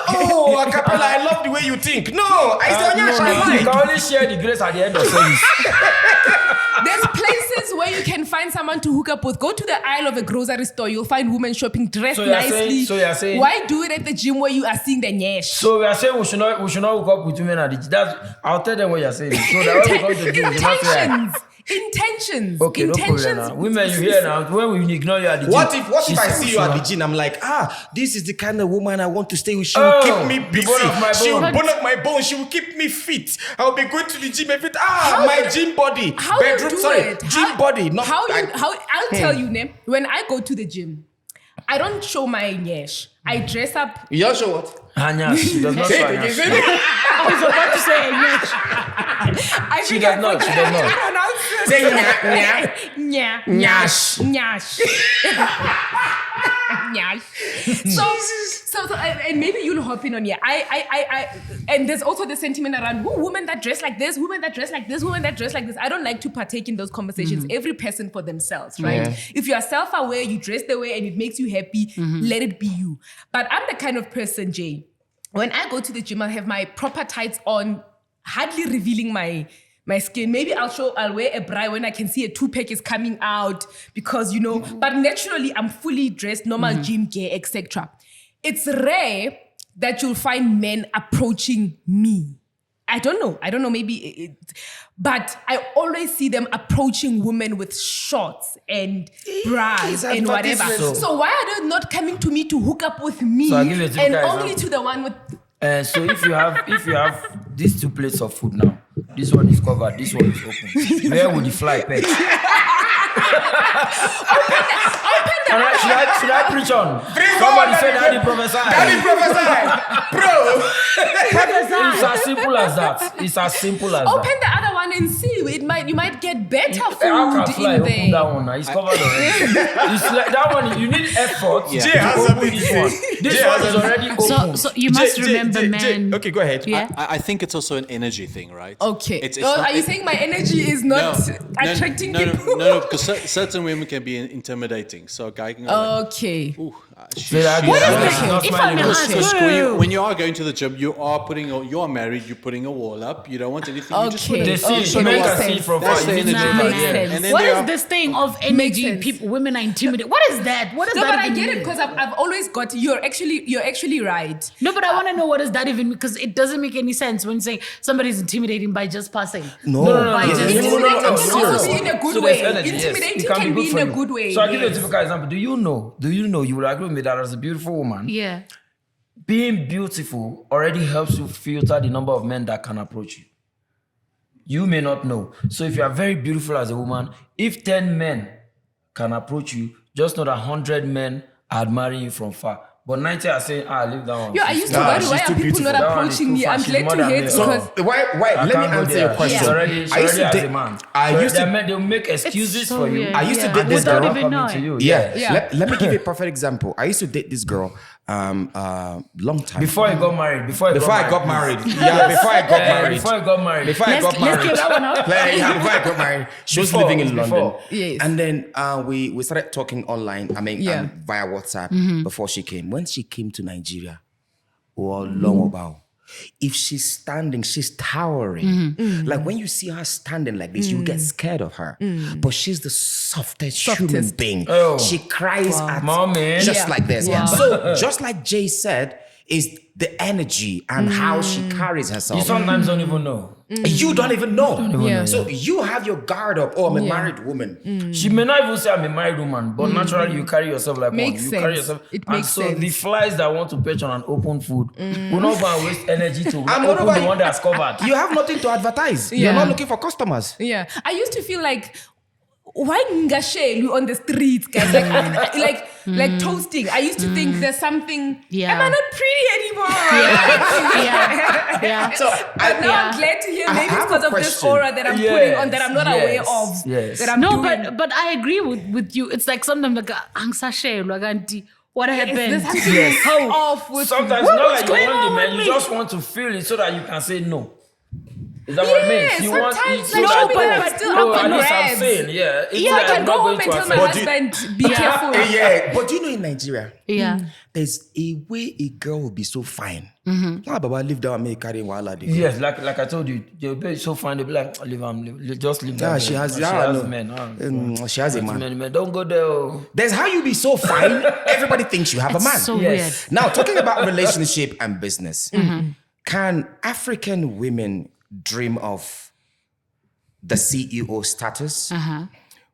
Acapella, I love the way you think. No, I said, You I can only share the grace at the end of service. There's places where you can find someone to hook up with. Go to the aisle of a grocery store. You'll find women shopping dressed So you're nicely. saying- Why do it at the gym where you are seeing the nyash? So we are saying we should not hook up with women at the gym. I'll tell them what you're saying. So that when we come to the gym, you must say, Intentions. okay, no problem now. Women, you hear now. When we ignore you at the gym. What if I said see we you at should the not- gym? I'm like, this is the kind of woman I want to stay with. She will keep me busy. bone of my She will bone. bone up my bone. She will keep me fit. I'll be going to the gym every How my you- gym body. How Bedroom, you do sorry, it? gym body. Not I'll tell you, Ne, when I go to the gym, I don't show my nyash. I dress up. You show what? Hanya, she does not Say show it again. Hanya. Say it again. I was about to say nyash. I She think does I not. She does not. pronounce it. Say nya. Nyash. Nyash. Nyash. So, and maybe you'll hop in on here. And there's also the sentiment around women that dress like this, women that dress like this, women that dress like this. I don't like to partake in those conversations. Every person for themselves, right? Yeah. If you are self-aware, you dress the way and it makes you happy, let it be you. But I'm the kind of person, Jay, when I go to the gym, I have my proper tights on, hardly revealing my my skin. Maybe I'll wear a bra when I can see a 2-pack is coming out because, but naturally I'm fully dressed, normal gym gear, etc. It's rare that you'll find men approaching me. I don't know, maybe, but I always see them approaching women with shorts and bras and whatever. So why are they not coming to me to hook up with me and only to the one with... So if you have these 2 plates of food now, this one is covered, this one is open. Where would the fly perch? Should I preach on? Somebody said Daddy prophesy. Daddy prophesy. Bro. It's as simple as that. It's as simple as Open that. the other one and see. You might get better food How can fly in open there. that one now? It's covered already. It's like that one, you need effort Jay to has open something this to one. say. This Jay one has is something- already open. So you must remember, man. Okay, go ahead. Yeah. I think it's also an energy thing, right? Okay. It's Are not- you saying my energy is not attracting people? No, because certain women can be intimidating. So a guy can go like, Okay. ooh, Say that she's again. really- She's not If smiling. I'm Because- asked- Because when you are going to the gym, you are married, you're putting a wall up. You don't want anything. You just Okay. want They to see, Okay, men makes can see sense. from That's far. the You need to energy. do Makes that, sense. And then What there is are- this thing of Makes energy? sense. People, women are intimidated. What is that? What does No, that but I even get it mean? because I've always got... You're actually right. No, but I want to know what does that even mean, because it doesn't make any sense when saying somebody's intimidating by just passing. No. By Yeah, just- yeah, yeah, Intimidating I'm can serious. also be in a good So way. there's energy, yes. Intimidating It can good be in for a you. good way. So I'll give you a yes. typical example. Do you know, you would agree with me that as a beautiful woman, Yeah. being beautiful already helps you filter the number of men that can approach you. You may not know. So if you are very beautiful as a woman, if 10 men can approach you, just know that 100 men are admiring you from far. But 90 are saying, leave that one. Yo, I used to Nah, worry, she's why too are people beautiful. not That one is approaching too me? far. I'm She's glad more to than hear me. it So because... why? I Let me can't go answer there. your question. She's already I used to as date. a man. I used to. They'll make excuses so for you. weird. I used to Yeah. date this Without girl. even Coming knowing. to you. Yeah. Yeah. Let me give you a perfect example. I used to date this girl long time Before I got married. Before I got married. Yeah, before I got married. Before I got married. Before I got Let's married. get that one out. Yeah, before I got married. She was Before, living in London. before. Yes. And then we started talking online, via WhatsApp before she came. When she came to Nigeria, long about. If she's standing, she's towering. Like when you see her standing like this, you get scared of her. But she's the softest human being. Oh. She cries at Mommy. just Yeah. like this. Wow. So just like Jay said, is the energy and how she carries You herself. sometimes don't even know. You don't even know. Yeah. So you have your guard up. Oh, I'm a married woman. She may not even say I'm a married woman, but naturally you carry yourself like Makes one. You carry sense. yourself. It and makes so sense. the flies that want to perch on an open food will not go and waste energy to And open moreover, the one that's covered. You have nothing to advertise. You're Yeah. not looking for customers. Yeah. I used to feel like, why ngashelu on the streets, guys? Like toasting. I used to think there's something. Yeah. Am I not pretty anymore? Yeah. So But now I'm glad to hear I maybe have because a of this question. aura that I'm putting on that I'm not aware of. Yes. That I'm No, doing. but I agree with you. It's like sometimes like angsashelwa kanti what Is happened? this something Yes. off with Sometimes What not was like you going want the on man, with you me? just want to feel it so that you can say no. Is that what it Yeah, means? You want sometimes it so like, that show me that I'm still oh, up at for least I'm grabs. saying, yeah. It's Yeah, not I that can I'm go not home going and to tell my affect- husband, be careful. Yeah, but you know in Nigeria, Yeah. there's a way a girl will be so fine. Baba, leave down me carrying wala. Yes, like I told you, they'll be so fine. They'll be like, just leave Yeah, that. she has. She Yeah, has no. men. She has a man. Man, don't go there. Oh. There's how you be so fine. Everybody thinks you have a man. So Yes. weird. Now, talking about relationship and business, can African women dream of the CEO status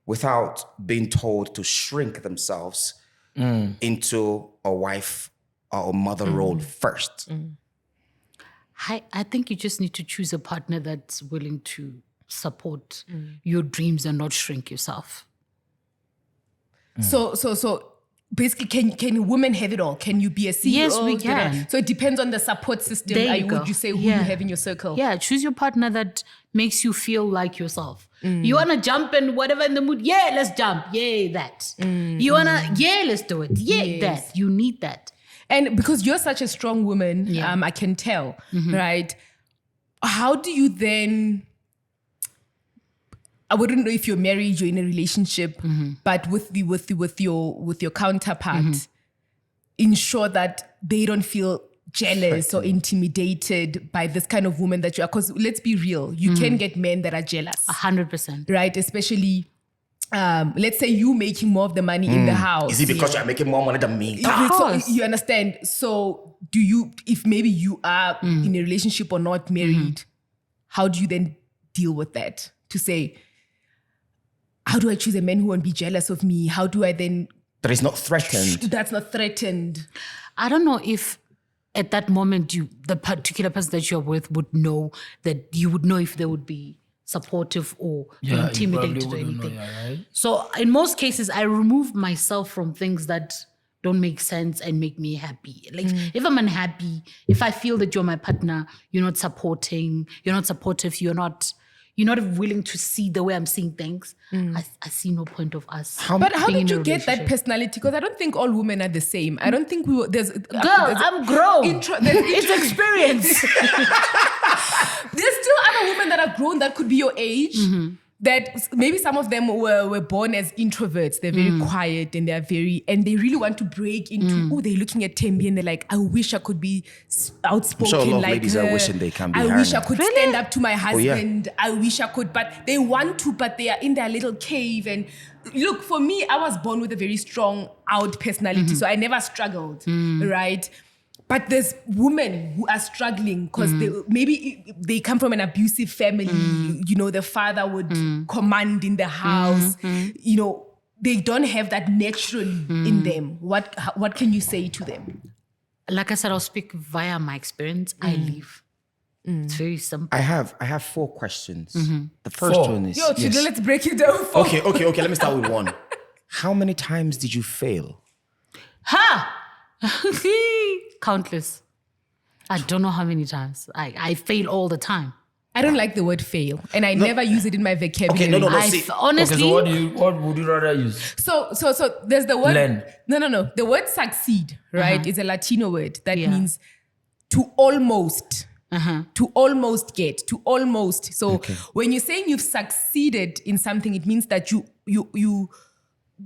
without being told to shrink themselves into a wife or a mother role first? I think you just need to choose a partner that's willing to support your dreams and not shrink yourself. So basically, can women have it all? Can you be a CEO? Yes, we can. So it depends on the support system. There you go. Would you say who Yeah. you have in your circle? Yeah, choose your partner that makes you feel like yourself. You wanna jump and whatever in the mood, yeah, let's jump. Yay, that. You wanna, yeah, let's do it. Yeah, Yes. that. You need that. And because you're such a strong woman, Yeah. I can tell, right? How do you then? I wouldn't know if you're married, you're in a relationship, but with your counterpart, ensure that they don't feel jealous or intimidated by this kind of woman that you are? Because let's be real, you can get men that are jealous. 100%. Right? Especially, let's say you making more of the money in the house. Is it because you're making more money than me? So, you understand? So do you, if maybe you are in a relationship or not married, how do you then deal with that? To say, how do I choose a man who won't be jealous of me? How do I then... That is not threatened. That's not threatened. I don't know if at that moment the particular person that you're with would know that you would know if they would be supportive or intimidated or anything. Right? So in most cases, I remove myself from things that don't make sense and make me happy. Like if I'm unhappy, if I feel that you're my partner, you're not supporting, you're not supportive, you're not willing to see the way I'm seeing things, I see no point of us. But how being did in you a get that relationship. personality? Because I don't think all women are the same. I don't think we were... I'm grown. It's experience. There's still other women that are grown that could be your age. That maybe some of them were born as introverts. They're very quiet and and they really want to break into, they're looking at Tembi and they're like, I wish I could be outspoken I'm sure a lot of like ladies her. are wishing they can be I her wish I now. could stand up to my yeah. husband. I wish I could, but they want to, but they are in their little cave. And look, for me, I was born with a very strong out personality. So I never struggled, right? But there's women who are struggling because maybe they come from an abusive family. You know, the father would command in the house. You know, they don't have that naturally in them. What can you say to them? Like I said, I'll speak via my experience. I leave. It's very simple. I have 4 questions. The first one is... Yo, Chidi, let's break it down. Okay. Let me start with one. How many times did you fail? Countless. I don't know how many times. I fail all the time. I don't like the word fail, and I never use it in my vocabulary. Okay, no. Honestly, Okay, so what would you rather use? So there's the word... Learn. No. The word succeed, right, is a Latino word that means to almost... To almost get, to almost. So when you're saying you've succeeded in something, it means that you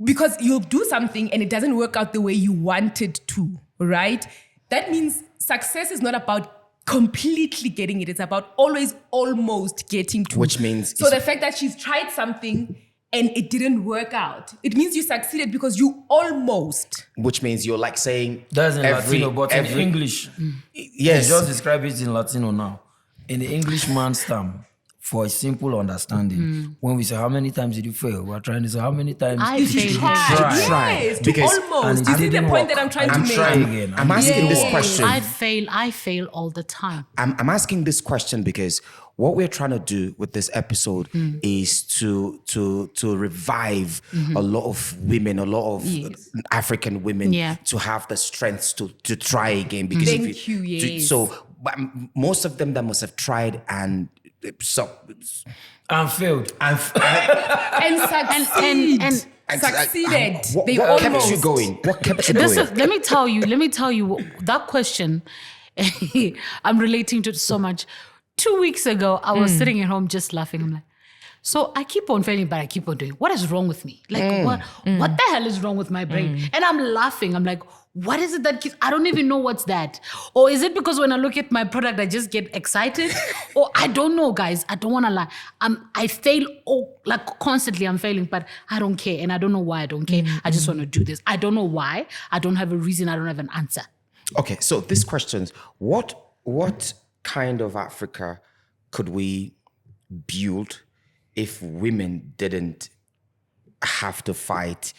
because you'll do something and it doesn't work out the way you wanted to, right? That means success is not about completely getting it. It's about always almost getting to. Which means... So the fact that she's tried something and it didn't work out, it means you succeeded because you almost. Which means you're like saying... That's in Latino, but in English. Yes. Just describe it in Latino now. In the English man's term, for a simple understanding, when we say how many times did you fail, we're trying to say how many times I did you failed. try. Yes, to Because- almost. And You it see the didn't point work. that I'm trying to And make? try again. I'm asking this question. I fail all the time. I'm asking this question because what we're trying to do with this episode is to revive a lot of women, a lot of African women to have the strength to try again. Because Thank you, yes. But most of them that must have tried and And failed. And succeed. and succeeded. What They kept almost. you going? What kept you going? let me tell you that question. I'm relating to it so much. 2 weeks ago, I was sitting at home just laughing. I'm like, so I keep on failing, but I keep on doing. What is wrong with me? Like, what the hell is wrong with my brain? And I'm laughing. I'm like, what is it that keeps, I don't even know what's that. Or is it because when I look at my product, I just get excited? Or I don't know, guys. I don't want to lie. I fail, like constantly I'm failing, but I don't care. And I don't know why I don't care. I just want to do this. I don't know why. I don't have a reason. I don't have an answer. Okay, so this questions, what kind of Africa could we build if women didn't have to fight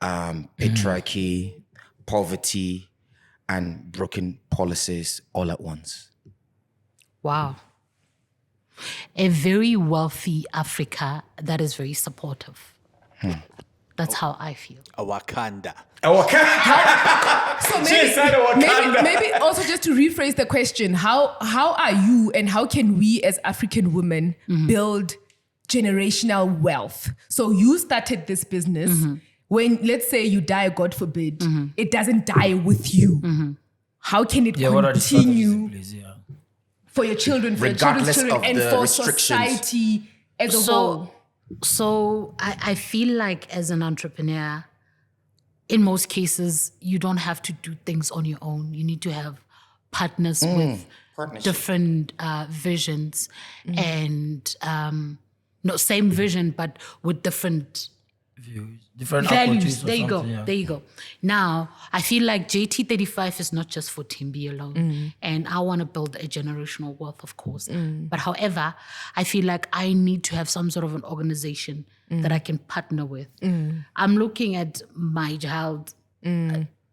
patriarchy, poverty, and broken policies all at once? Wow. A very wealthy Africa that is very supportive. That's how I feel. A Wakanda. So maybe also just to rephrase the question, how are you and how can we as African women build generational wealth? So you started this business. When, let's say you die, God forbid, it doesn't die with you. How can it continue for your children, for Regardless your children's children, of and the for restrictions. society as a whole? So I feel like as an entrepreneur, in most cases, you don't have to do things on your own. You need to have partners with Partnership. different visions and same vision but with different Different values. approaches or There you go. something, yeah. There you go. Now, I feel like JT35 is not just for Timbi alone. And I want to build a generational wealth, of course. But however, I feel like I need to have some sort of an organization that I can partner with. I'm looking at my child.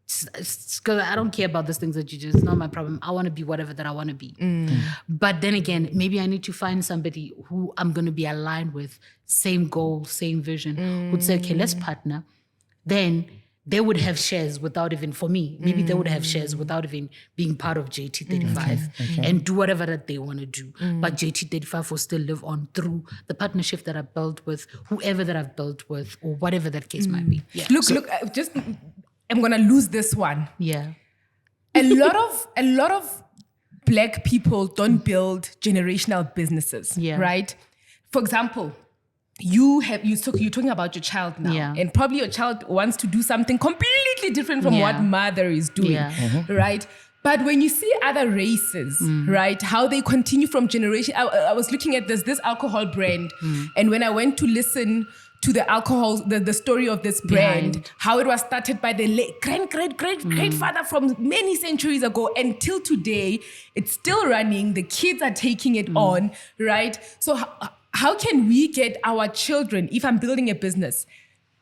Because I don't care about these things that you do. It's not my problem. I want to be whatever that I want to be. But then again, maybe I need to find somebody who I'm going to be aligned with, same goal, same vision, who'd say, okay, let's partner. Then they would have shares without even, for me, maybe they would have shares without even being part of JT35 and do whatever that they want to do. But JT35 will still live on through the partnership that I built with whoever that I've built with or whatever that case might be. Yeah. Look, I'm gonna lose this one. Yeah. A lot of Black people don't build generational businesses. Yeah. Right? For example, you're talking about your child now. Yeah. And probably your child wants to do something completely different from what mother is doing. Yeah. Right? But when you see other races, right, how they continue from generation, I was looking at this alcohol brand, and when I went to listen to the alcohol, the story of this brand, how it was started by the late great-father from many centuries ago, and till today, it's still running. The kids are taking it on, right? So how can we get our children, if I'm building a business,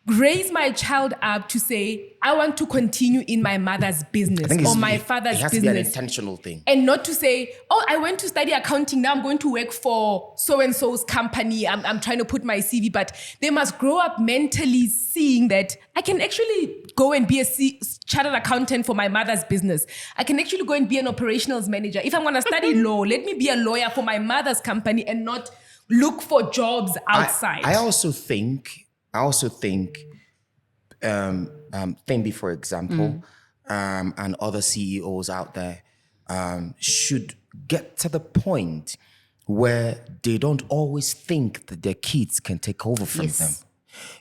raise my child up to say, I want to continue in my mother's business or my father's It has business. to be an intentional thing. And not to say, oh, I went to study accounting, now I'm going to work for so-and-so's company. I'm trying to put my CV, but they must grow up mentally seeing that I can actually go and be a chartered accountant for my mother's business. I can actually go and be an operations manager. If I'm going to study law, let me be a lawyer for my mother's company and not look for jobs outside. I also think Thembi, for example, and other CEOs out there should get to the point where they don't always think that their kids can take over from them.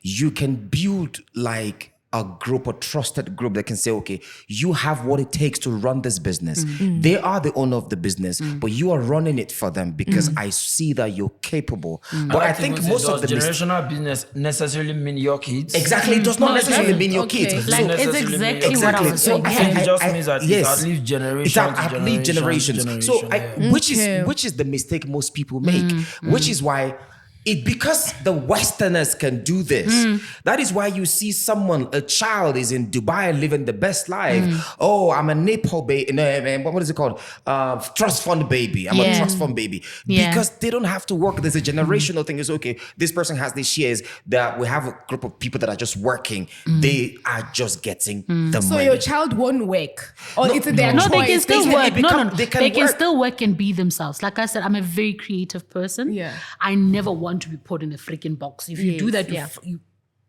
You can build like a group, a trusted group that can say, okay, you have what it takes to run this business. They are the owner of the business, but you are running it for them because I see that you're capable. But I think most of the generational business necessarily mean your kids. Exactly, it does not necessarily mean your Okay. kids. Like, So- it's exactly what I was saying. I think it just means that it outlives generation It's outlive generations. So, which is the mistake most people make, which is why. Because the Westerners can do this. That is why you see a child is in Dubai living the best life. Oh, I'm a Nepal baby. What is it called? Trust fund baby. I'm a trust fund baby. Yeah. Because they don't have to work. There's a generational thing. It's okay. This person has these shares that we have a group of people that are just working. They are just getting the So money. your child won't work, or it's their No, choice. they can still can- work. it become- They they can can work. still work and be themselves. Like I said, I'm a very creative person. Yeah. I never want to be put in a freaking box. If you do Yes, that, yeah.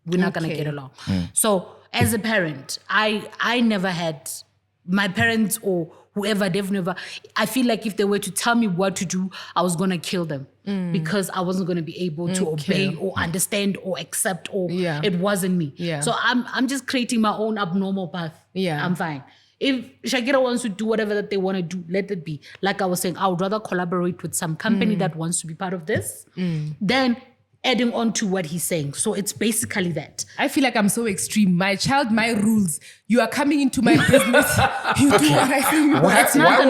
we're not gonna get along. So as a parent, I never had my parents or whoever, they've never. I feel like if they were to tell me what to do, I was gonna kill them because I wasn't gonna be able to obey or understand or accept or it wasn't me. Yeah. So I'm just creating my own abnormal path. Yeah. I'm fine. If Shakira wants to do whatever that they want to do, let it be. Like I was saying, I would rather collaborate with some company that wants to be part of this than adding on to what he's saying. So it's basically that. I feel like I'm so extreme. My child, my rules. You are coming into my business. You do what I think. While we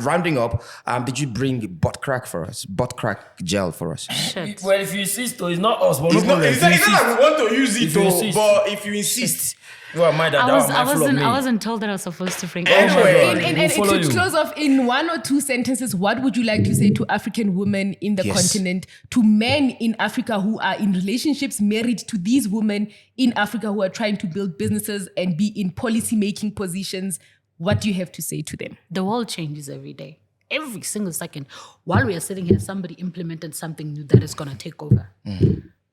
round up, did you bring butt crack for us? Butt crack gel for us? Shit. Well, if you insist, though, it's not us. But It's not like we want to use it, If you though, insist. but if you insist. You are minded. I wasn't told that I was supposed to bring Anyway. And We'll to follow you. close off in one or two sentences, what would you like to say to African women in the continent, to men in Africa who are in relationships, married to these women in Africa who are trying to build businesses and be in policy-making positions? What do you have to say to them? The world changes every day. Every single second. While we are sitting here, somebody implemented something new that is going to take over.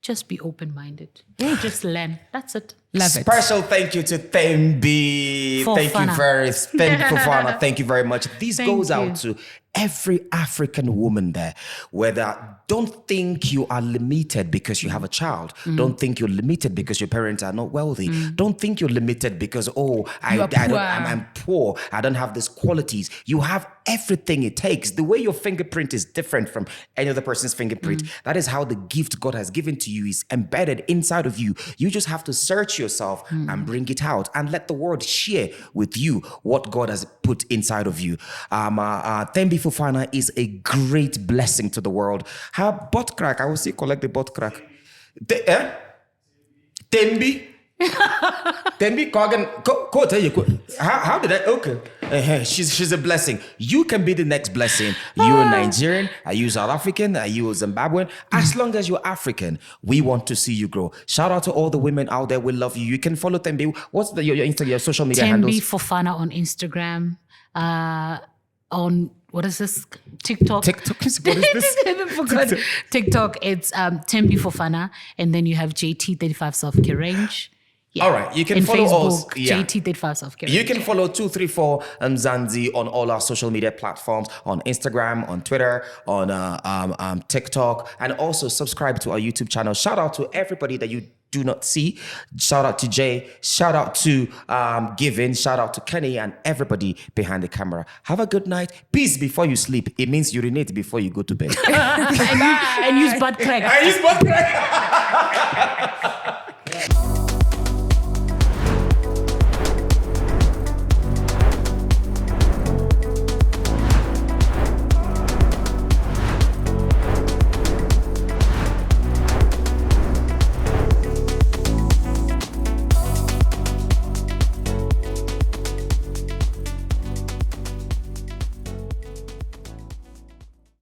Just be open-minded. Just learn. That's it. Love it. Special thank you to Thembi. Thank you Fofana. Thank you very much. This goes out to every African woman there, whether don't think you are limited because you have a child. Don't think you're limited because your parents are not wealthy. Don't think you're limited because I'm poor. I don't have these qualities. You have everything it takes. The way your fingerprint is different from any other person's fingerprint. That is how the gift God has given to you is embedded inside of you. You just have to search yourself and bring it out and let the world share with you what God has put inside of you. Thembi Fofana is a great blessing to the world. Her butt crack, I will see collect the butt crack. Thembi? Thembi, go tell you. How did I? Okay. She's a blessing. You can be the next blessing. You're Nigerian. Are you South African? Are you Zimbabwean? As long as you're African, we want to see you grow. Shout out to all the women out there. We love you. You can follow Thembi. What's your Instagram, your social media handles? Thembi Fofana on Instagram. On what is this? TikTok. What is this? I even forgot. TikTok. It's Thembi Fofana, and then you have JT35 Self Care Range. Yeah. All right, you can in follow Facebook, us. Yeah. JT35 Self Care. You can follow 234 Mzansi on all our social media platforms, on Instagram, on Twitter, on TikTok, and also subscribe to our YouTube channel. Shout out to everybody that you do not see. Shout out to Jay. Shout out to Given. Shout out to Kenny and everybody behind the camera. Have a good night. Peace before you sleep. It means urinate before you go to bed. and use butt crack. I use butt crack.